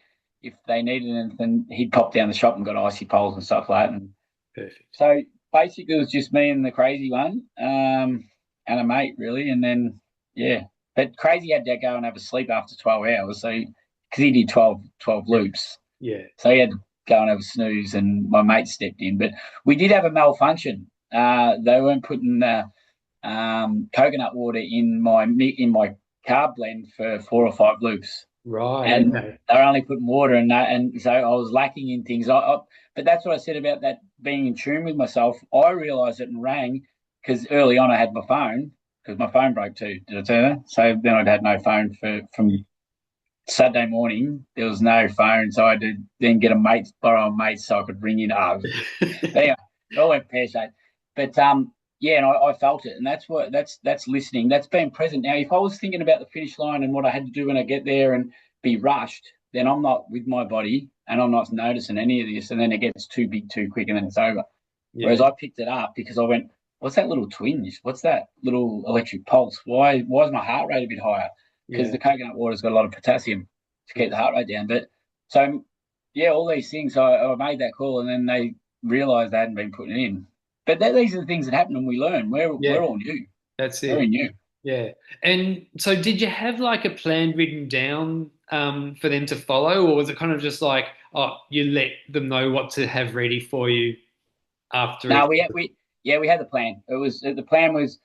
if they needed anything, he'd pop down the shop and got icy poles and stuff like that. And Perfect. so basically, it was just me and the Crazy one, and a mate really. And then yeah, but Crazy had to go and have a sleep after 12 hours. So because he did 12 Yeah. loops, Yeah. so he had to go and have a snooze. And my mate stepped in, but we did have a malfunction. They weren't putting coconut water in my carb blend for 4 or 5 loops, Right. and Okay. they're only putting water in that, and so I was lacking in things. But that's what I said about that being in tune with myself. I realised it and rang because early on I had my phone because my phone broke too. Did I tell you that? So then I'd had no phone from Saturday morning. There was no phone, so I had to then get borrow a mate so I could ring in. But anyway, it all went pear shaped. But yeah, and I felt it, and that's listening. That's being present. Now, if I was thinking about the finish line and what I had to do when I get there and be rushed, then I'm not with my body and I'm not noticing any of this, and then it gets too big too quick, and then it's over. Yeah. Whereas I picked it up because I went, "What's that little twinge? What's that little electric pulse? Why is my heart rate a bit higher?" Because Yeah. the coconut water's got a lot of potassium to keep the heart rate down. But so yeah, all these things. So I made that call, and then they realised they hadn't been putting it in. But these are the things that happen and we learn. We're Yeah. all new, That's very it. new. Yeah. And so did you have like a plan written down for them to follow, or was it kind of just like, oh, you let them know what to have ready for you after No, it? we had the plan. The plan was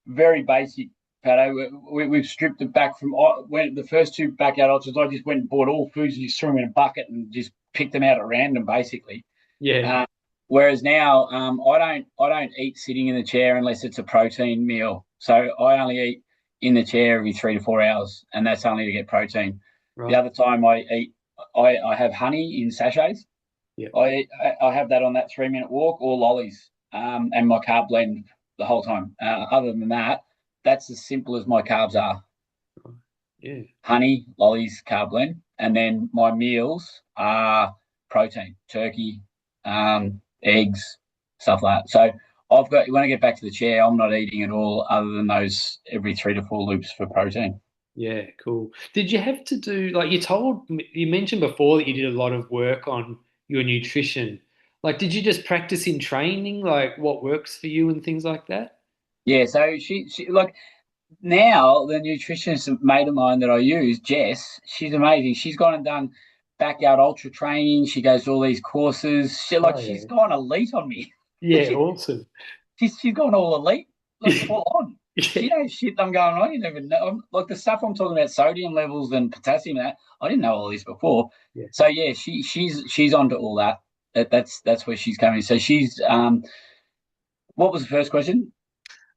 very basic, Pato. We've stripped it back from when the first two backyard ultras. I just went and bought all foods and just threw them in a bucket and just picked them out at random, basically. Yeah. Uh, Whereas now, I don't eat sitting in the chair unless it's a protein meal. So I only eat in the chair every 3 to 4 hours, and that's only to get protein. The Right. other time I eat, I have honey in sachets. Yeah. I have that on that 3 minute walk or lollies, and my carb blend the whole time. Other than that, that's as simple as my carbs are: Yeah. honey, lollies, carb blend, and then my meals are protein, turkey, eggs, stuff like that. So I've got when I get back to the chair, I'm not eating at all other than those every 3 to 4 loops for protein. Yeah, cool. Did you have to do like you mentioned before that you did a lot of work on your nutrition. Like, did you just practice in training, like what works for you and things like that? Yeah, so she like now the nutritionist mate of mine that I use, Jess, she's amazing. She's gone and done backyard ultra training. She goes to all these courses. Oh She's yeah. gone elite on me. Yeah, she, awesome. she's gone all elite, like full on. She Yeah. knows shit I'm going on. I didn't even know. Like the stuff I'm talking about, sodium levels and potassium. And that I didn't know all this before. Yeah. So yeah, she's onto all that. That's where she's coming. So she's What was the first question?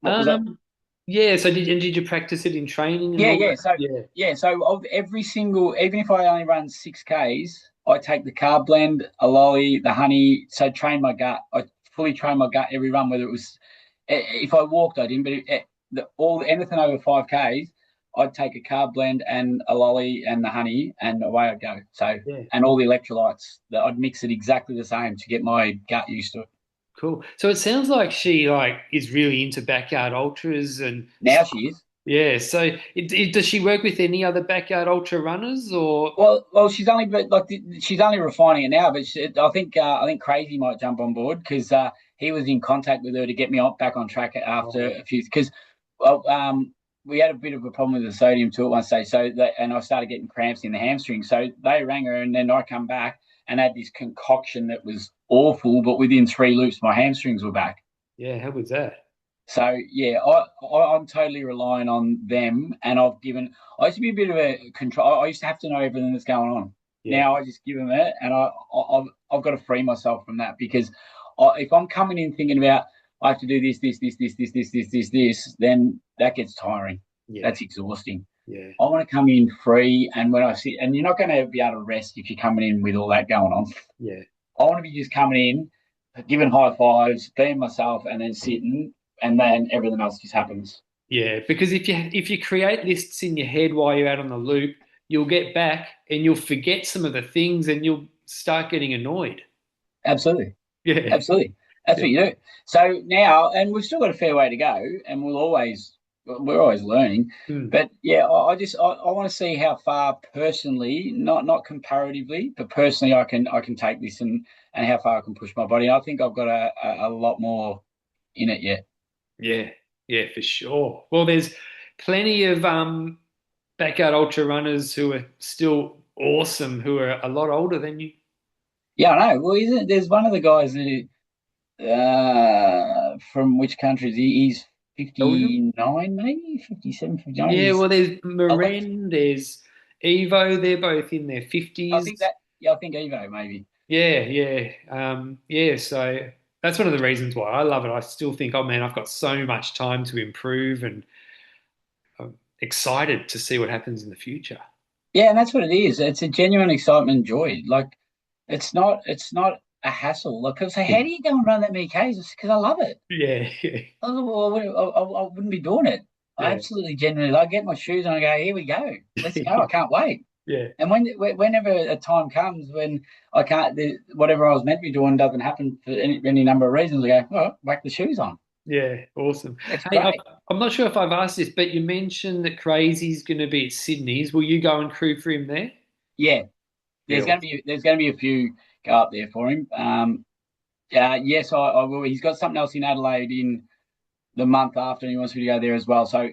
What was that? Um, yeah, so did you practice it in training and Yeah, all yeah. that? So Yeah. yeah, so of every single, even if I only run 6Ks, I take the carb blend, a lolly, the honey. So train my gut. I fully train my gut every run. Whether it was if I walked, I didn't. But anything over 5Ks, I'd take a carb blend and a lolly and the honey, and away I'd go. So, Yeah. and all the electrolytes, that I'd mix it exactly the same to get my gut used to it. Cool. So it sounds like she is really into backyard ultras and Now she is. yeah. So does she work with any other backyard ultra runners or? Well, she's only refining it now, but I think Crazy might jump on board because he was in contact with her to get me back on track after Oh, a few because well, we had a bit of a problem with the sodium too at one stage, and I started getting cramps in the hamstring, so they rang her, and then I come back and had this concoction that was awful, but within 3 loops my hamstrings were back. yeah. How was that? So yeah, I'm totally relying on them, and I used to be a bit of a control. I used to have to know everything that's going on. Yeah. Now I just give them it, and I've got to free myself from that because if I'm coming in thinking about I have to do this, then that gets tiring. Yeah. That's exhausting. Yeah. I want to come in free, and when I sit, and you're not going to be able to rest if you're coming in with all that going on. Yeah. I want to be just coming in, giving high fives, being myself, and then sitting, and then everything else just happens. Yeah. Because if you create lists in your head while you're out on the loop, you'll get back and you'll forget some of the things and you'll start getting annoyed. Absolutely. Yeah. Absolutely. That's Yeah. what you do. So now, and we've still got a fair way to go, and we're always learning. Mm. But yeah, I want to see how far personally, not comparatively, but personally, I can take this and how far I can push my body. I think I've got a lot more in it yet. Yeah. Yeah, for sure. Well, there's plenty of backyard ultra runners who are still awesome, who are a lot older than you. Yeah, I know. Well, isn't there's one of the guys who from which country is he? He's Belgium? 59, maybe 57, 59. Yeah, well, there's I think Maren, there's Evo. They're both in their I think 50s. that yeah, I think Evo maybe. Yeah, yeah, yeah. So that's one of the reasons why I love it. I still think, oh man, I've got so much time to improve, and I'm excited to see what happens in the future. Yeah, and that's what it is. It's a genuine excitement and joy. Like it's not a hassle. Like, I say, how do you go and run that many Ks? Because I love it. Yeah, yeah, I wouldn't be doing it. I yeah, absolutely genuinely. I get my shoes on and I go, here we go. Let's go. I can't wait. yeah, And whenever a time comes when I can't, whatever I was meant to be doing doesn't happen for any number of reasons, I go, oh, whack the shoes on. yeah. Awesome. It's Hey, great. I'm not sure if I've asked this, but you mentioned that Crazy's going to be at Sydney's. Will you go and crew for him there? Yeah, Yeah, there's going to be a few go up there for him. Yes, I will. He's got something else in Adelaide in the month after, and he wants me to go there as well. So,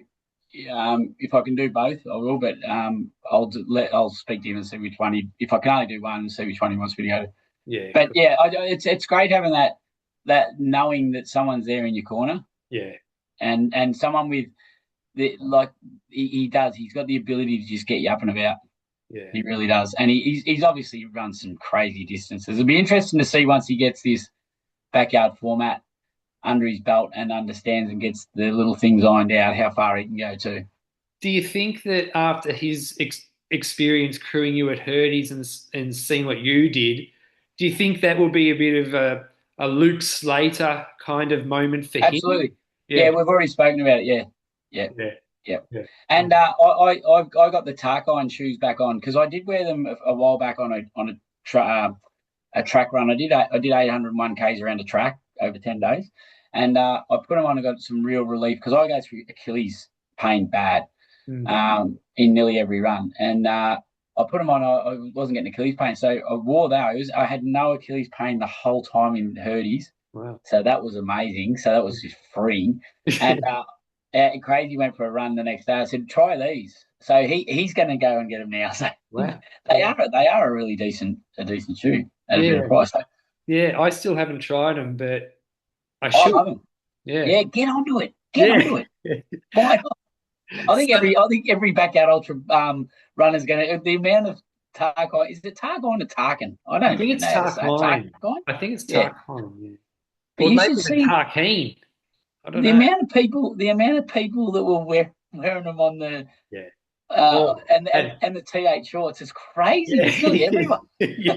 if I can do both, I will. But I'll speak to him and see which one if I can only do one, see which one he wants me to go to. yeah, But yeah, it's great having that knowing that someone's there in your corner, yeah, and someone with like he does. He's got the ability to just get you up and about. yeah. He really does, and he's obviously run some crazy distances. It'll be interesting to see once he gets this backyard format under his belt and understands and gets the little things ironed out, how far he can go to. Do you think that after his experience crewing you at Herdys and seeing what you did, do you think that will be a bit of a Luke Slater kind of moment for him? Absolutely, yeah, Yeah, we've already spoken about it. Yeah, yeah, yeah, yeah. yeah. And I got the Tarkine shoes back on because I did wear them a while back on a track run. I did 801 k's around a track over 10 days, and I put them on and got some real relief because I go through Achilles pain bad Mm. in nearly every run, and I put them on. I wasn't getting Achilles pain, so I wore those. I had no Achilles pain the whole time in Herdys, Wow. so that was amazing. So that was just freeing, and Crazy went for a run the next day. I said, "Try these." So he's going to go and get them now. So Wow. they are a really decent shoe at a bit of Yeah, price. So yeah. I still haven't tried them, but I I should. love them. Yeah, Yeah, get onto it. Get yeah. onto it. Why not? So, I think every backyard ultra runner's going to the amount of Tarkine. Is it Tarkine or Tarkin? I I don't think even it's know how to say it. Tarkine. Tarkine. I think it's Yeah, Tarkine. Yeah. but Or you maybe should even see Tarkine. I don't the know. amount of people that were wearing them on the Yeah. Oh, and, and and and the T8 shorts. It's crazy. yeah, It's nearly everyone. yeah,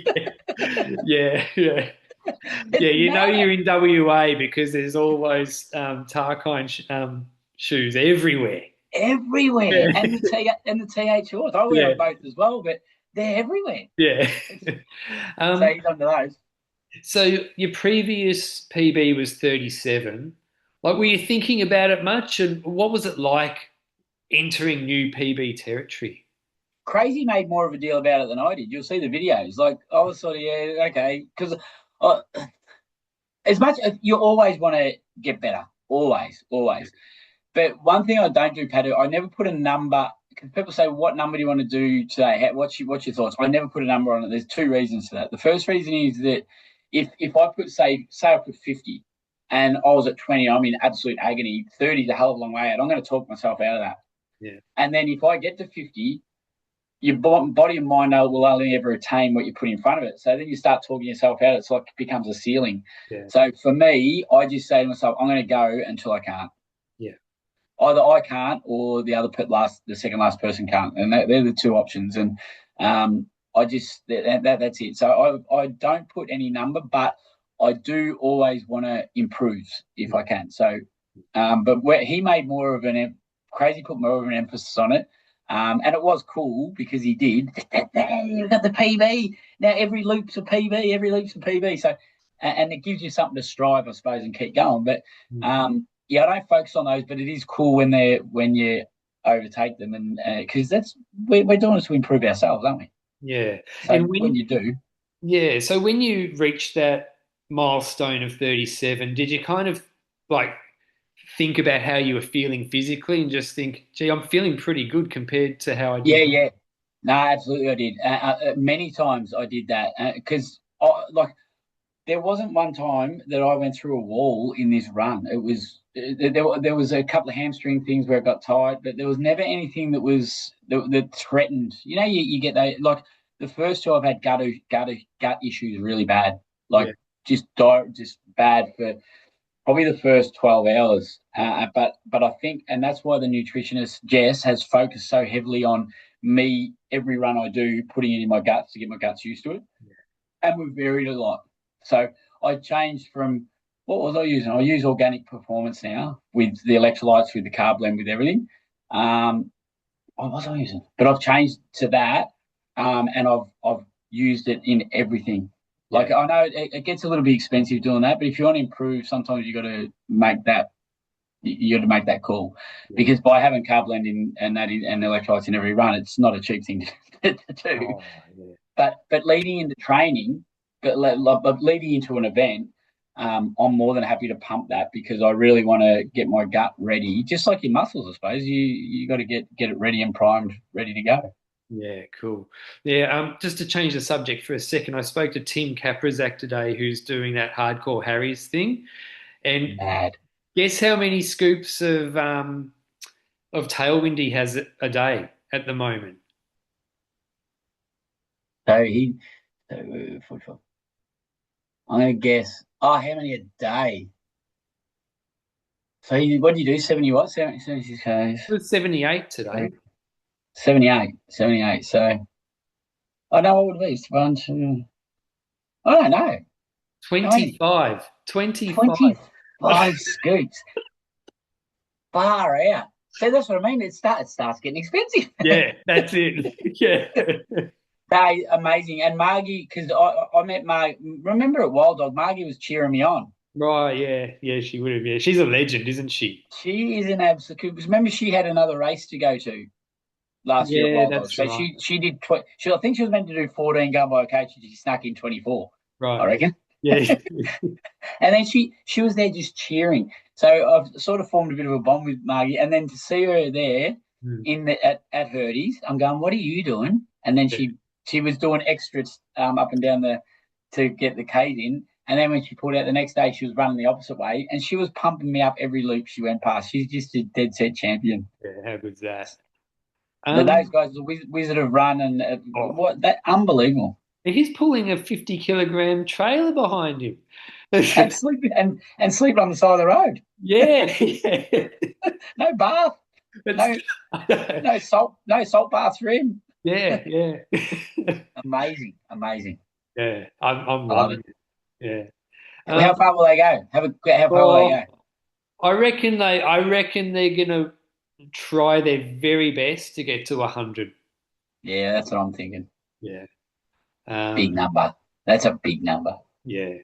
yeah, yeah. Yeah, It's you know mad. you're in WA because there's always Tarkine shoes everywhere. everywhere, Yeah. and the TH horse. I wear Yeah. them both as well, but they're everywhere. Yeah. So Um, he's under those. so your previous PB was 37. Like, were you thinking about it much, and what was it like entering new PB territory? Crazy made more of a deal about it than I did. You'll see the videos. Like I was sort of yeah okay because as much as you always want to get better, always. But one thing I don't do, Pat, I never put a number. Because people say, "What number do you want to do today? What's your thoughts?" I never put a number on it. There's two reasons for that. The first reason is that if I put say I put 50, and I was at 20, I'm in absolute agony. 30 is a hell of a long way out. I'm going to talk myself out of that. Yeah. And then if I get to 50, your body and mind will only ever attain what you put in front of it. So then you start talking yourself out. It's like it becomes a ceiling. Yeah. So for me, I just say to myself, I'm going to go until I can't. Yeah. Either I can't or the second last person can't, and they're the two options. And I just that's it. So I don't put any number, but I do always want to improve if I can. So, but where he made more of crazy put more of an emphasis on it. And it was cool because he did. You've got the PB now. Every loop's a PB. Every loop's a PB. So, and it gives you something to strive, I suppose, and keep going. But yeah, I don't focus on those, but it is cool when you overtake them, and because we're doing it to improve ourselves, aren't we? Yeah. So And when when you do, Yeah, so when you reached that milestone of 37, did you kind of like think about how you were feeling physically and just think, gee, I'm feeling pretty good compared to how I yeah, did? yeah, no, absolutely, I did. Many times I did that because like there wasn't one time that I went through a wall in this run. It was there was a couple of hamstring things where it got tight, but there was never anything that threatened. You know, you get that like the first two I've had gut issues really bad, Yeah, like just bad for probably the first 12 hours. But I think, and that's why the nutritionist Jess has focused so heavily on me every run I do, putting it in my guts to get my guts used to it, and we've varied a lot. So I changed from what was I using? I use organic performance now with the electrolytes, with the carb blend, with everything. What was I using? But I've changed to that, and I've used it in everything. yeah, Like I know it gets a little bit expensive doing that, but if you want to improve, sometimes you got to make that you got to make that call yeah. because by having carb blend in and electrolytes in every run, it's not a cheap thing to do. Oh, yeah. But leading into training, but leading into an event, I'm more than happy to pump that because I really want to get my gut ready, just like your muscles, I suppose. You got to get it ready and primed, ready to go. Yeah, cool. Yeah, just to change the subject for a second, I spoke to Tim Kaprizak today, who's doing that hardcore Harry's thing, and Mad. guess how many scoops of tailwind he has a day at the moment? So he, so, 45. I'm gonna guess. Oh, how many a day? So what do you do? 70 what? 76 Ks. It was 78 So today. 78. So I know what would it be. It's one, two. I don't know. How many? 25. 25. 25 scoops. Far out. So that's what I mean. It starts getting expensive. Yeah, that's it. Yeah. They amazing. And Margie, because I met Margie. Remember at Wild Dog, Margie was cheering me on. Right, yeah. Yeah, she would have. Yeah. She's a legend, isn't she? She is an absolute. Because remember, she had another race to go to last year at Yeah, Wild Dog. that's So right. she did. I think she was meant to do 14 going by a coach. And she snuck in 24. I Right. reckon. Yeah. And then she was there just cheering. So I've sort of formed a bit of a bond with Margie. And then to see her there Hmm. at Herdys, I'm going, what are you doing? And then she was doing extras up and down to get the K's in. And then when she pulled out the next day, she was running the opposite way, and she was pumping me up every loop she went past. She's just a dead set champion. Yeah, how good's that? Those Um, guys, the Wizard of Run, and oh, what that unbelievable. he's pulling a 50-kilogram trailer behind him. And sleeping on the side of the road. Yeah, yeah. No bath, That's, no no salt bath for him. yeah, yeah. Amazing. Yeah, I'm I love loving it. it. Yeah. How Um, far will they go? How far will they well, go? I reckon they're gonna try their very best to get to 100. Yeah, that's what I'm thinking. Yeah. Big Um, number. That's a big number. yeah.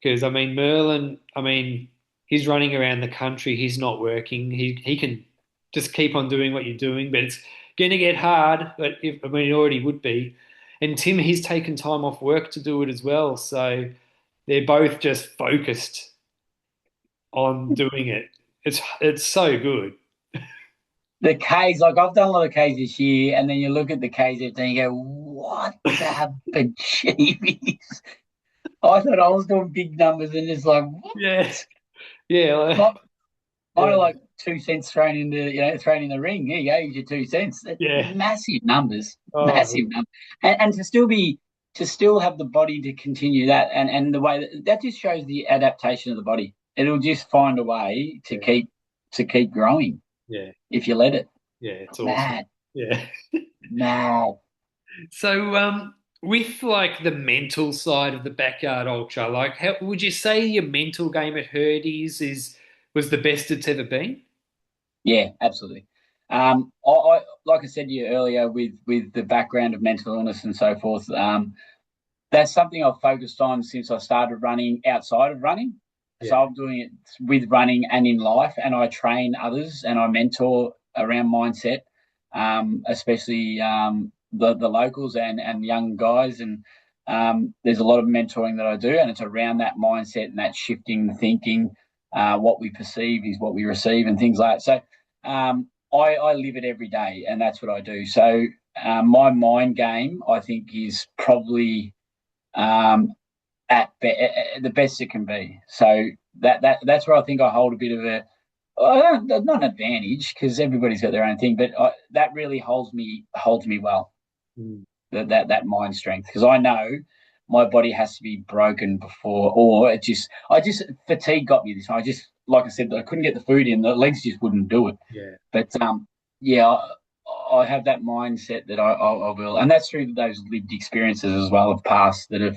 Because I mean Merlin, I mean, he's running around the country, he's not working. He can just keep on doing what you're doing, but it's gonna get hard, but if I mean it already would be. And Tim, he's taken time off work to do it as well. So they're both just focused on doing it. It's so good. The Ks, like I've done a lot of Ks this year, and then you look at the Ks and you go, what the bejeebies? I thought I was doing big numbers and it's like, what? Yeah. Yeah. Mine Yeah. are like 2 cents thrown into, thrown in the ring. Here you go, here's your 2 cents. Yeah. Massive numbers, Oh, massive numbers. And to still have the body to continue that and the way that just shows the adaptation of the body. It'll just find a way to yeah. keep growing Yeah. if you let it. Yeah. It's awesome. Mad, Yeah. mad. So, with like the mental side of the backyard ultra, like how would you say your mental game at Herdys is was the best it's ever been? Yeah, absolutely. I like I said to you earlier, with the background of mental illness and so forth. That's something I've focused on since I started running outside of running. So Yeah. I'm doing it with running and in life, and I train others and I mentor around mindset, especially the locals and young guys. And there's a lot of mentoring that I do, and it's around that mindset and that shifting thinking. What we perceive is what we receive, and things like that. So I live it every day, and that's what I do. So my mind game, I think, is probably um, the best it can be. So that's where I think I hold a bit of a not an advantage because everybody's got their own thing, but that really holds me well. Mm. That mind strength because I know my body has to be broken before, or I just fatigue got me this. I just like I said, I couldn't get the food in. The legs just wouldn't do it. Yeah. But yeah, I have that mindset that I will, and that's through those lived experiences as well of past that have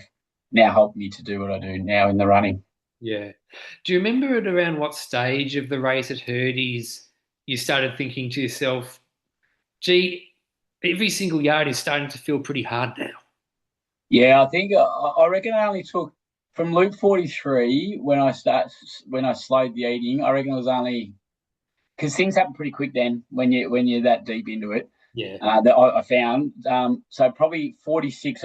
now helped me to do what I do now in the running. Yeah. Do you remember at around what stage of the race at Herdys you started thinking to yourself, gee, every single yard is starting to feel pretty hard now? Yeah, I think I reckon I only took from Loop 43 when I slowed the eating. I reckon it was only because things happen pretty quick then when you're that deep into it. Yeah. That I found. So probably 46.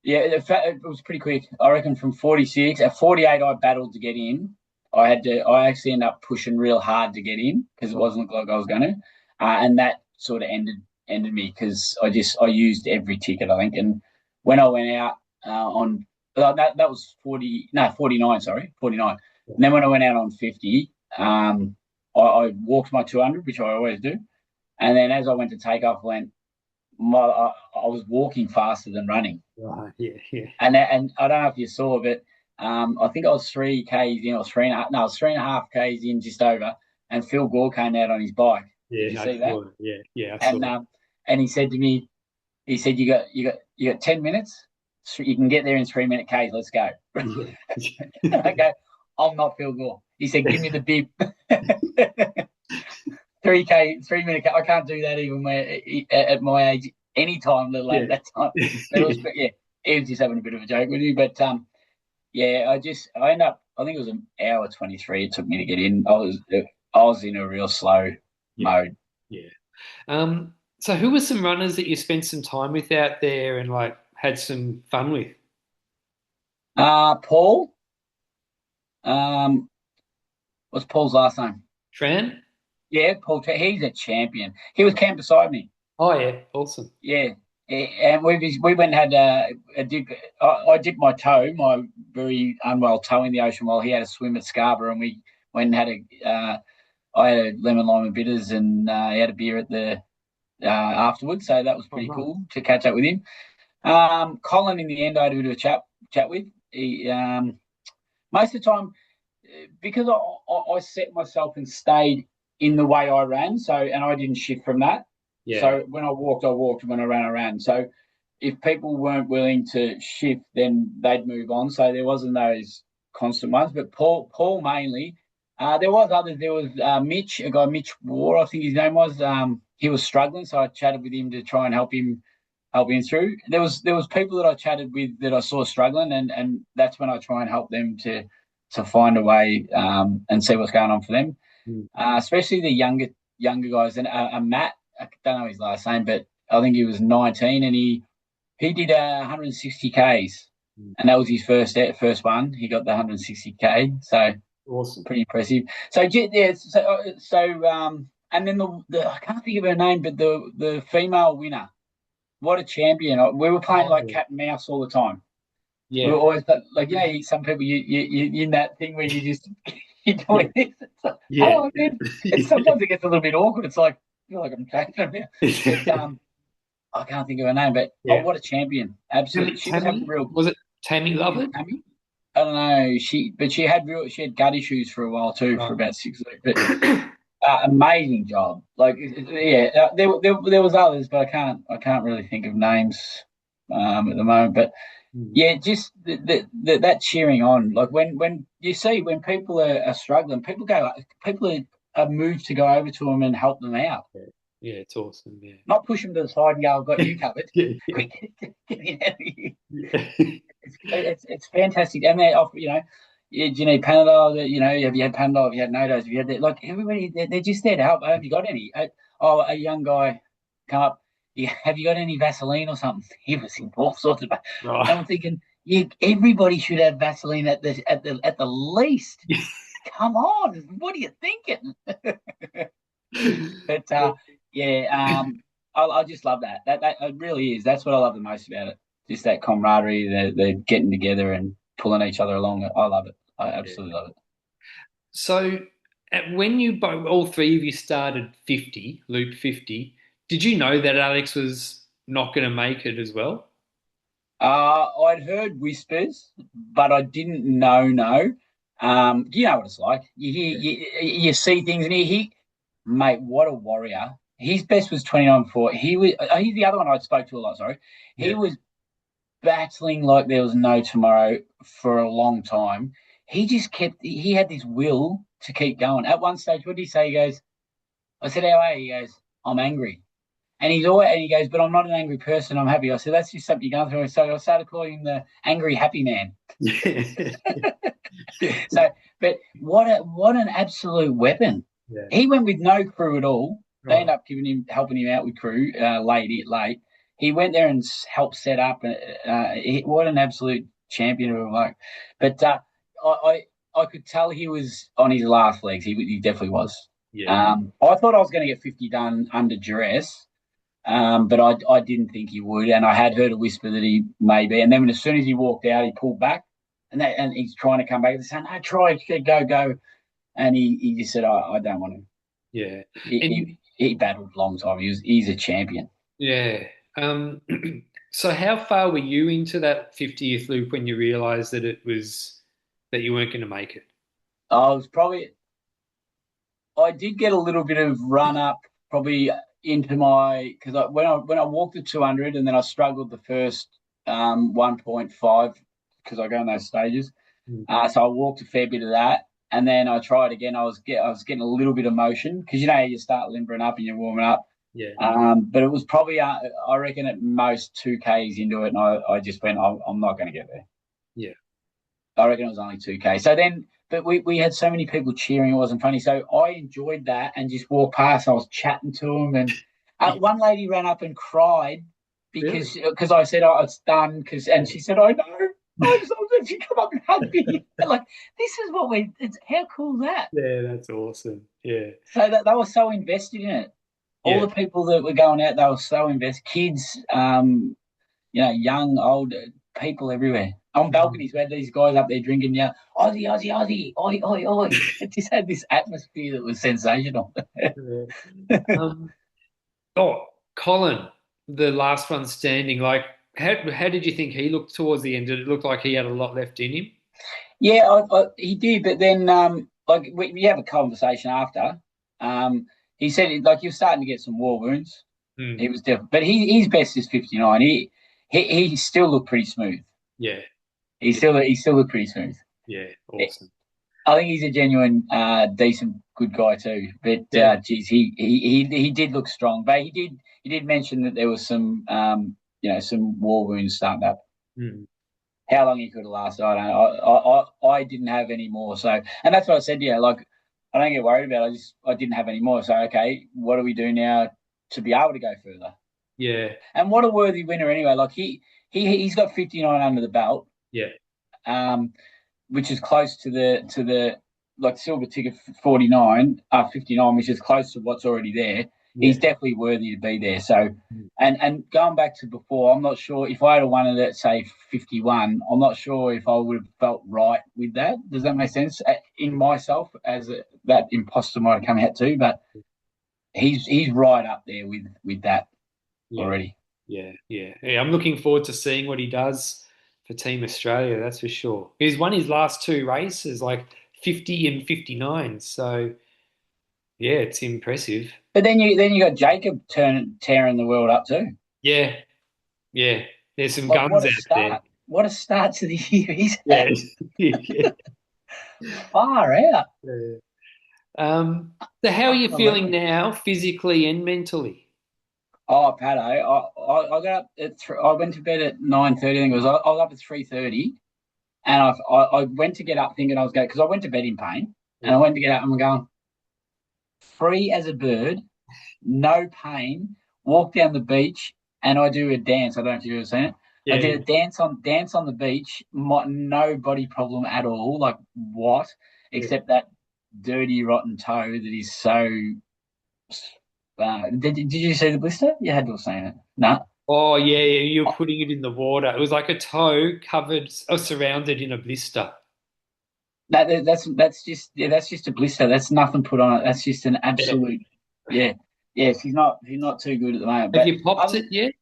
It was pretty quick. I reckon from 46 at 48, I battled to get in. I actually ended up pushing real hard to get in because it wasn't like I was going to, and that sort of ended me because I used every ticket I think. And when I went out on that was 49, sorry, 49. And then when I went out on 50, I walked my 200, which I always do, and then as I went to take off, I was walking faster than running. Right. Yeah. Yeah. And I don't know if you saw, but I think I was 3 Ks in, or three and a half, no, I was 3.5 Ks in, just over, and Phil Gore came out on his bike. Did you Yeah. I see that? saw it. Yeah. Yeah. I saw And it. and he said to me, he said, you got 10 minutes. So you can get there in 3 minute Ks. Let's go. Yeah. I go, I'm not Phil Gore. He said, give me the bib. 3 minute K. I can't do that even at my age, any time, let alone Yeah. at that time. But it was, yeah, he was just having a bit of a joke with you. But yeah, I end up. I think it was an hour 23. It took me to get in. I was in a real slow Yeah. mode. Yeah. So who were some runners that you spent some time with out there and like had some fun with? Paul. What's Paul's last name? Tran? Yeah, Paul. He's a champion. He was camped beside me. Oh yeah, awesome. Yeah. And we went and had a dip. I dipped my toe, my very unwell toe, in the ocean while he had a swim at Scarborough, and we went and had I had a lemon lime and bitters, and he had a beer at the afterwards. So that was Oh pretty nice. cool to catch up with him. Colin, in the end, I had to do a chat with. He most of the time, because I set myself and stayed in the way I ran, and I didn't shift from that. Yeah. So when I walked, I walked. When I ran, I ran. So if people weren't willing to shift, then they'd move on. So there wasn't those constant ones. But Paul mainly, There was others. There was Mitch, a guy, Mitch War, I think his name was. He was struggling, so I chatted with him to try and help him through. There was people that I chatted with that I saw struggling, and that's when I try and help them to find a way and see what's going on for them. Mm. Especially the younger guys. And Matt, I don't know his last name, but I think he was 19, and he did 160 Ks, Mm. and that was his first one. He got the 160K, so Awesome. pretty impressive. So yeah, and then the I can't think of her name, but the female winner, what a champion! We were playing like Oh, cat and mouse all the time. We were yeah. always like, some people you in that thing where you just you're doing this. It's like, Yeah. hello again. And sometimes it gets a little bit awkward. It's like I feel like I'm chatting about, but I can't think of her name. But oh, Yeah. what a champion! Absolutely, she was having Tammy? real. Was it Tammy Is it Lovett? Tammy? I don't know. She had gut issues for a while too, for Oh. about 6 weeks. But amazing job. Like yeah, there was others, but I can't really think of names at the moment. But Mm. yeah, just that cheering on. Like when you see when people are struggling, people are moved to go over to them and help them out. Yeah. Yeah, it's awesome. Yeah. Not push them to the side and go, "I've got you covered." Yeah. Yeah. Quick, get me out of here. Yeah. It's fantastic, and they offer, yeah, do you need Panadol? Have you had Panadol? Have you had Nodos? Have you had that? Like everybody, they're just there to help. Have you got any? A young guy come up. Yeah, have you got any Vaseline or something? He was in all sorts of, and Right. I'm thinking, everybody should have Vaseline at the least. Come on, what are you thinking? But yeah, I just love that. That it really is. That's what I love the most about it. Just that camaraderie, the getting together and pulling each other along. I love it. I Yeah. absolutely love it. So, when you both, all three of you started 50, loop 50, did you know that Alex was not going to make it as well? I'd heard whispers, but I didn't know. No, you know what it's like. You hear, Yeah. you see things, and mate, what a warrior. His best was 29.4. He's the other one I spoke to a lot. Sorry, he Yeah. was battling like there was no tomorrow for a long time. He had this will to keep going. At one stage, what did he say? He goes, I said, how are you? He goes, I'm angry. And he goes, but I'm not an angry person. I'm happy. I said, that's just something you're going through. So I started calling him the angry happy man. Yeah. So, but what an absolute weapon. Yeah. He went with no crew at all. They Right. ended up helping him out with crew late. He went there and helped set up. What an absolute champion of work. But I I could tell he was on his last legs. He definitely was. Yeah. I thought I was going to get 50 done under duress, but I didn't think he would. And I had heard a whisper that he may be. And then as soon as he walked out, he pulled back. And he's trying to come back. They're saying, no, try, go. And he just said, I don't want to. Yeah. He, And he battled a long time. He's a champion. yeah. So how far were you into that 50th loop when you realized that you weren't going to make it? I was probably I did get a little bit of run up probably into my because when I walked the 200 and then I struggled the first 1.5 because I go in those stages. Mm. So I walked a fair bit of that, and then I tried again. I was getting a little bit of motion because you start limbering up and you're warming up. Yeah. But it was probably I reckon at most 2Ks into it, and I just went, I'm not going to get there. Yeah. I reckon it was only 2K. So then, but we had so many people cheering, it wasn't funny. So I enjoyed that and just walked past. I was chatting to them, and one lady ran up and cried Really? because I said, oh, it's done. And she said, I know. I just wanted to come up and hug me. Like, this is how cool is that? Yeah, that's awesome. Yeah. So that they were so invested in it. All Yeah. the people that were going out, they were so invested. Kids, young, old people everywhere. On balconies, we had these guys up there drinking, Aussie, Aussie, Aussie, oi, oi, oi. It just had this atmosphere that was sensational. Yeah. Um, oh, Colin, the last one standing, like how did you think he looked towards the end? Did it look like he had a lot left in him? Yeah, he did, but then like we have a conversation after. He said like he was starting to get some war wounds. Hmm. He was definitely, but his best is 59. He still looked pretty smooth. Yeah. He Yeah. still looked pretty smooth. Yeah. Awesome. I think he's a genuine, decent, good guy too. But Yeah. geez, he did look strong. But he did mention that there was some some war wounds starting up. Mm. How long he could have lasted, I don't know. I didn't have any more, so and that's what I said. Yeah, like I don't get worried about it. I didn't have any more. So okay, what do we do now to be able to go further? Yeah. And what a worthy winner anyway. Like he's got 59 under the belt. Yeah. Um, which is close to the like silver ticket 49, 59, which is close to what's already there. Yeah. He's definitely worthy to be there. So, Mm. and going back to before, I'm not sure if I had won it at say 51. I'm not sure if I would have felt right with that. Does that make sense? In myself, as that imposter might have come out too, but he's right up there with that Yeah. already. Yeah. Yeah. Yeah. I'm looking forward to seeing what he does for Team Australia, that's for sure. He's won his last two races, like 50 and 59. So yeah, it's impressive. But then you got Jacob tearing the world up too. Yeah. Yeah. There's some Like guns what a out there. start! What a start to the year he's Yeah. had. Yeah. Far out. Yeah. So how are you feeling Unbelievable. now, physically and mentally? Oh, Pato, I got up at I went to bed at 9:30. I think it was. I was up at 3:30, and I went to get up thinking I was going because I went to bed in pain, and Yeah. I went to get up and I'm going free as a bird, no pain. Walk down the beach, and I do a dance. I don't know if you've ever seen it. I Yeah. did a dance on the beach. No body problem at all. Like what? Yeah. Except that dirty, rotten toe that is so. Did you see the blister? You had to have seen it. No. Oh yeah, yeah, you're putting it in the water. It was like a toe covered or surrounded in a blister. That's just a blister. That's nothing put on it. That's just an Yeah. absolute yeah. Yeah, she's not too good at the moment. Have But you popped other it yet?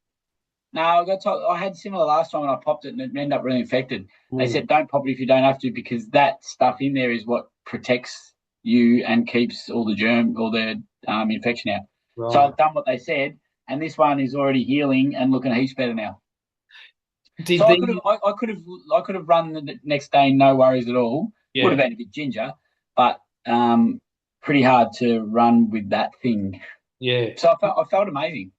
no, I had similar last time and I popped it and it ended up really infected. They Ooh, said don't pop it if you don't have to because that stuff in there is what protects you and keeps all the germ all the infection out. So right. I've done what they said, and this one is already healing and looking heaps better now. Did So I could have the I could have run the next day, no worries at all. Would have yeah, been a bit ginger, but pretty hard to run with that thing. yeah. So I felt amazing.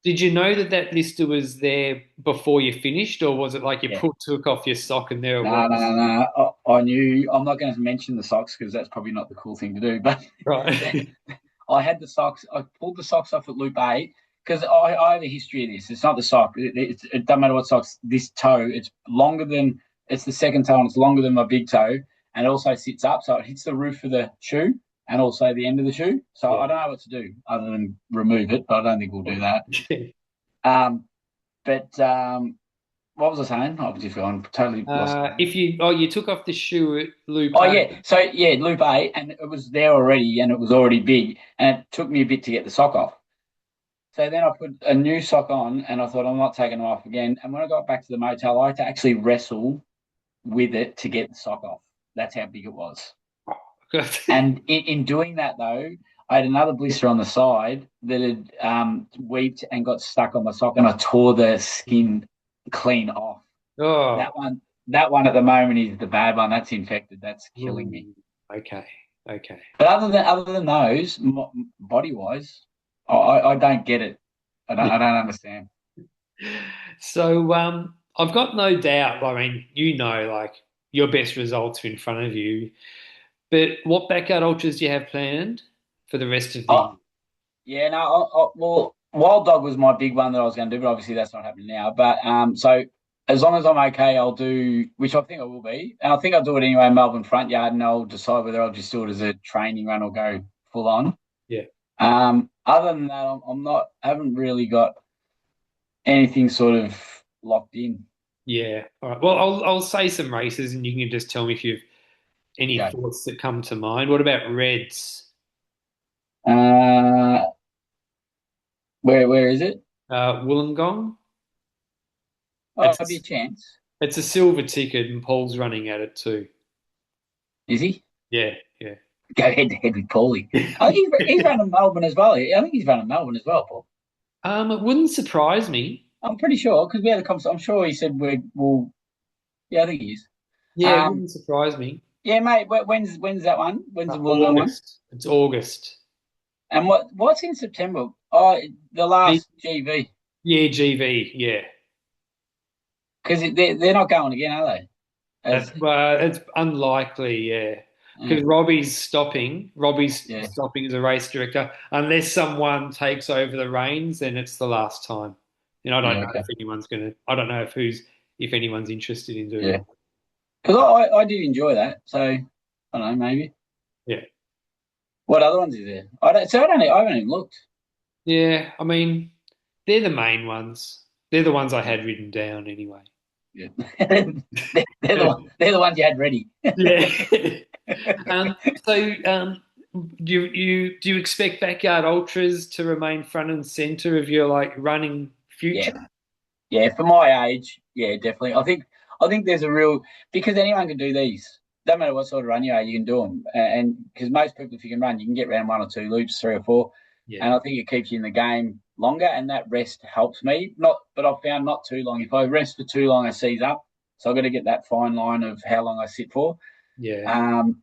Did you know that that blister was there before you finished, or was it like you Yeah. took off your sock and there it No, no, was? no, no. I knew I'm not going to mention the socks because that's probably not the cool thing to do. But Right. I had the socks. I pulled the socks off at loop eight because I have a history of this. It's not the sock. It doesn't matter what socks. This toe, it's longer than it's the second toe, and it's longer than my big toe, and it also sits up, so it hits the roof of the shoe and also the end of the shoe. So Yeah. I don't know what to do other than remove it, but I don't think we'll do that. Um, but what was I saying? I've just gone totally lost. If you took off the shoe at Loop Oh 8. yeah, so yeah, loop eight, and it was there already, and it was already big, and it took me a bit to get the sock off. So then I put a new sock on, and I thought I'm not taking it off again. And when I got back to the motel, I had to actually wrestle with it to get the sock off. That's how big it was. And in doing that though, I had another blister on the side that had weeped and got stuck on my sock, and I tore the skin clean off. Oh, That one at the moment is the bad one. That's infected. That's killing me. okay, okay. But other than those, body wise, I don't get it. I don't understand. So, I've got no doubt. I mean, like your best results are in front of you. But what backyard ultras do you have planned for the rest of the year? Oh yeah, no. Well, Wild Dog was my big one that I was going to do, but obviously that's not happening now. But so as long as I'm okay, I'll do, which I think I will be, and I think I'll do it anyway. Melbourne Frontyard, and I'll decide whether I'll just do it as a training run or go full on. Yeah, Other than that, I'm not. I haven't really got anything sort of locked in. yeah. All right. Well, I'll say some races, and you can just tell me if you've any Go. thoughts that come to mind. What about Reds? Uh, where is it? Wollongong? Oh, I'll be a It's chance. it's a silver ticket, and Paul's running at it too. Is he? Yeah, yeah. Go head to head with Paulie. I think he's running Melbourne as well. I think he's running Melbourne as well, Paul. It wouldn't surprise me. I'm pretty sure because we had a conversation. I'm sure he said we'll. Yeah, I think he is. Yeah, it Um, wouldn't surprise me. Yeah, mate. When's that one? When's the Wollongong one? August. It's August. And what's in September? Oh, the last GV. Yeah, GV. Yeah. Because they're not going again, are they? That's As it's unlikely, yeah, yeah, because Robbie's stopping. Robbie's yeah, stopping as a race director. Unless someone takes over the reins, then it's the last time. And I don't yeah, know okay, if anyone's gonna. I don't know if anyone's interested in doing yeah. it. Because I did enjoy that. So I don't know, maybe. Yeah, What other ones is there? I haven't even looked. yeah. I mean, they're the main ones. They're the ones I had written down anyway. Yeah. They're the ones you had ready. Yeah. Um, so, do you expect backyard ultras to remain front and center of your like running Yeah, future? yeah. For my age, yeah, definitely. I think there's a real because anyone can do these. No matter what sort of run you are, you can do them. And because most people, if you can run, you can get around one or two loops, three or four. Yeah, And I think it keeps you in the game longer, and that rest helps me. But I've found not too long. If I rest for too long, I seize up. So I've got to get that fine line of how long I sit for. yeah, Um,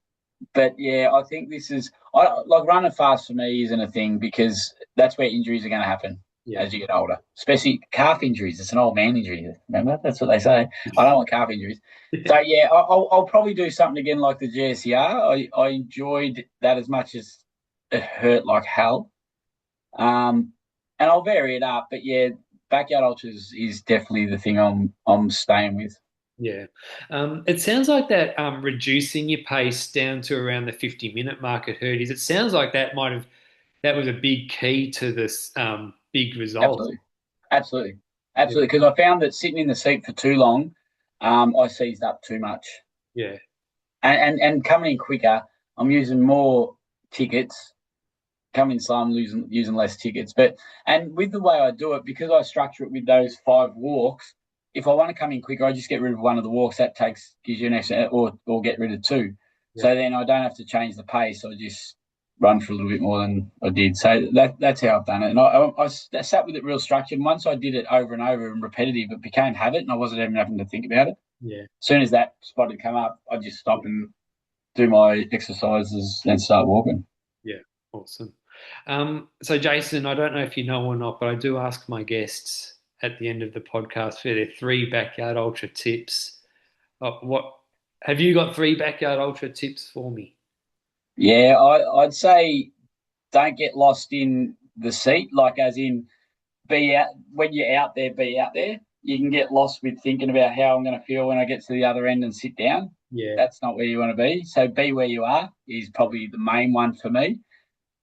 but yeah, I think this is like running fast for me isn't a thing because that's where injuries are going to happen yeah. as you get older, especially calf injuries. It's an old man injury. Remember, that's what they say. I don't want calf injuries. So yeah, I'll probably do something again like the GSER. I enjoyed that as much as it hurt like hell. And I'll vary it up, but yeah, backyard ultras is definitely the thing I'm staying with. Yeah. It sounds like that reducing your pace down to around the 50-minute mark at Herdys. It sounds like that was a big key to this big result. Absolutely, absolutely, Yeah. absolutely. Because I found that sitting in the seat for too long, I seized up too much, Yeah. and coming in quicker, I'm using more tickets. Coming slow, I'm using less tickets. But and with the way I do it, because I structure it with those 5 walks, if I want to come in quicker, I just get rid of one of the walks. That gives you an extra, or get rid of two. Yeah. So then I don't have to change the pace. I just run for a little bit more than I did. So that's how I've done it. And I sat with it real structured. And once I did it over and over and repetitive, it became habit, and I wasn't even having to think about it. Yeah. As soon as that spot had come up, I just stop and do my exercises and start walking. Yeah. Awesome. So Jason, I don't know if you know or not, but I do ask my guests at the end of the podcast for their three backyard ultra tips. What have you got three backyard ultra tips for me? Yeah, I'd say don't get lost in the seat, like as in be out when you're out there, be out there. You can get lost with thinking about how I'm going to feel when I get to the other end and sit down. Yeah. That's not where you want to be. So be where you are is probably the main one for me.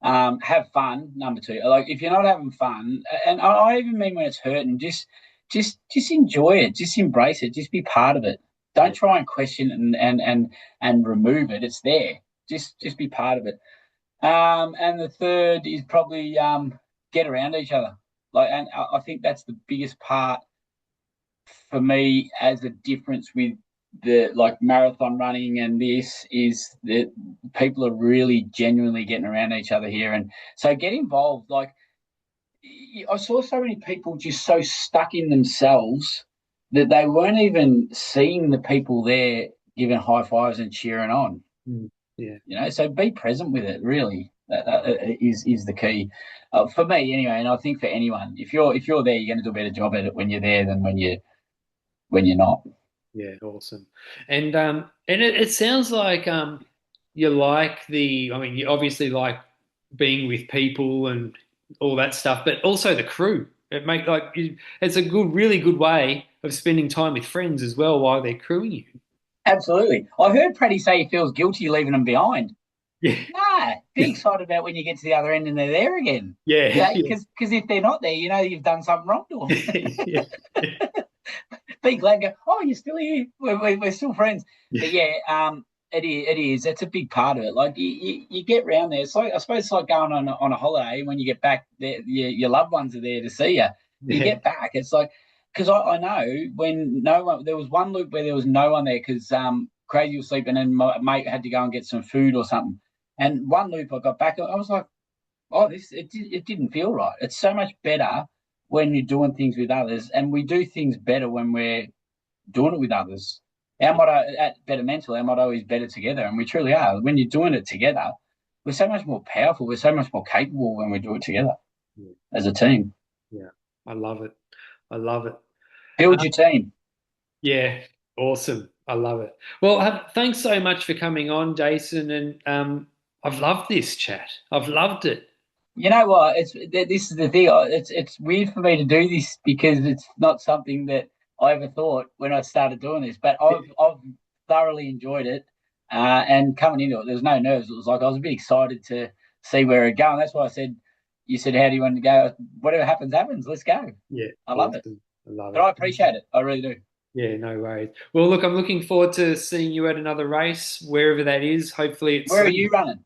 Have fun, number two. Like if you're not having fun, and I even mean when it's hurting, just enjoy it, just embrace it, just be part of it. Don't Yeah. try and question it and remove it. It's there. Just be part of it. And the third is probably get around each other. Like, and I think that's the biggest part for me as a difference with the like marathon running and this is that people are really genuinely getting around each other here, and so get involved. Like, I saw so many people just so stuck in themselves that they weren't even seeing the people there giving high fives and cheering on. Mm. Yeah. So be present with it. Really, that is the key for me anyway, and I think for anyone. If you're there, you're going to do a better job at it when you're there than when you're not. Yeah, awesome. And it sounds like you like I mean, you obviously like being with people and all that stuff, but also the crew. It's a really good way of spending time with friends as well while they're crewing you. Absolutely. I heard Paddy say he feels guilty leaving them behind. Yeah. Nah, be excited about when you get to the other end and they're there again. Yeah. Yeah, because if they're not there, you've done something wrong to Yeah. them. Be glad. Go, oh, you're still here. We're still friends. Yeah. But yeah, it is. It's a big part of it. Like you get round there. It's like I suppose it's like going on a holiday. When you get back, your loved ones are there to see you. You Yeah. get back. It's like because I know when no one. There was one loop where there was no one there because Crazy was sleeping and my mate had to go and get some food or something. And one loop I got back. I was like, oh, it didn't feel right. It's so much better when you're doing things with others, and we do things better when we're doing it with others. Our motto at Better Mental, our motto is better together, and we truly are. When you're doing it together, we're so much more powerful. We're so much more capable when we do it together Yeah, as a team. yeah. I love it. I love it. Build your team. Yeah, awesome. I love it. Well, thanks so much for coming on, Jason. And I've loved this chat. I've loved it. You know what? This is the thing. It's weird for me to do this because it's not something that I ever thought when I started doing this. But I've thoroughly enjoyed it, and coming into it, there's no nerves. It was like I was a bit excited to see where it going. That's why I said, you said, how do you want to go? Whatever happens, happens. Let's go. Yeah, I love it, awesome. I love but I it. appreciate it. I really do. Yeah, no worries. Well, look, I'm looking forward to seeing you at another race, wherever that is. Hopefully, it's Where are soon. you running?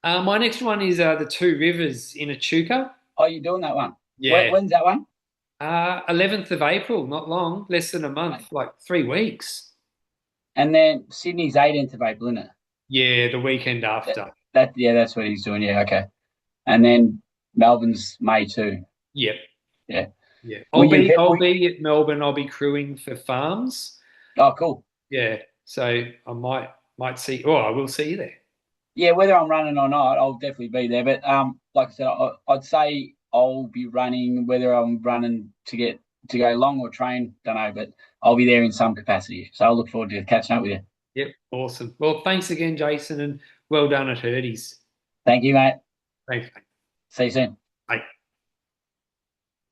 My next one is the Two Rivers in Echuca. Oh, you doing that one? Yeah, When's that one? 11th of April, not long, less than a month, like 3 weeks. And then Sydney's 18th of April, isn't it? Yeah, the weekend after. Yeah, that's what he's doing. Yeah, okay. And then Melbourne's May too. Yep, Yeah. yeah. Will you? I'll be at Melbourne. I'll be crewing for farms. Oh, cool. Yeah, so I might see. Oh, I will see you there. Yeah, whether I'm running or not, I'll definitely be there. But like I said, I'd say I'll be running. Whether I'm running to go long or train, don't know, but I'll be there in some capacity. So I'll look forward to catching up with you. Yep, awesome. Well, thanks again, Jason, and well done at Herdys. Thank you, mate. Thanks. See you soon. Bye.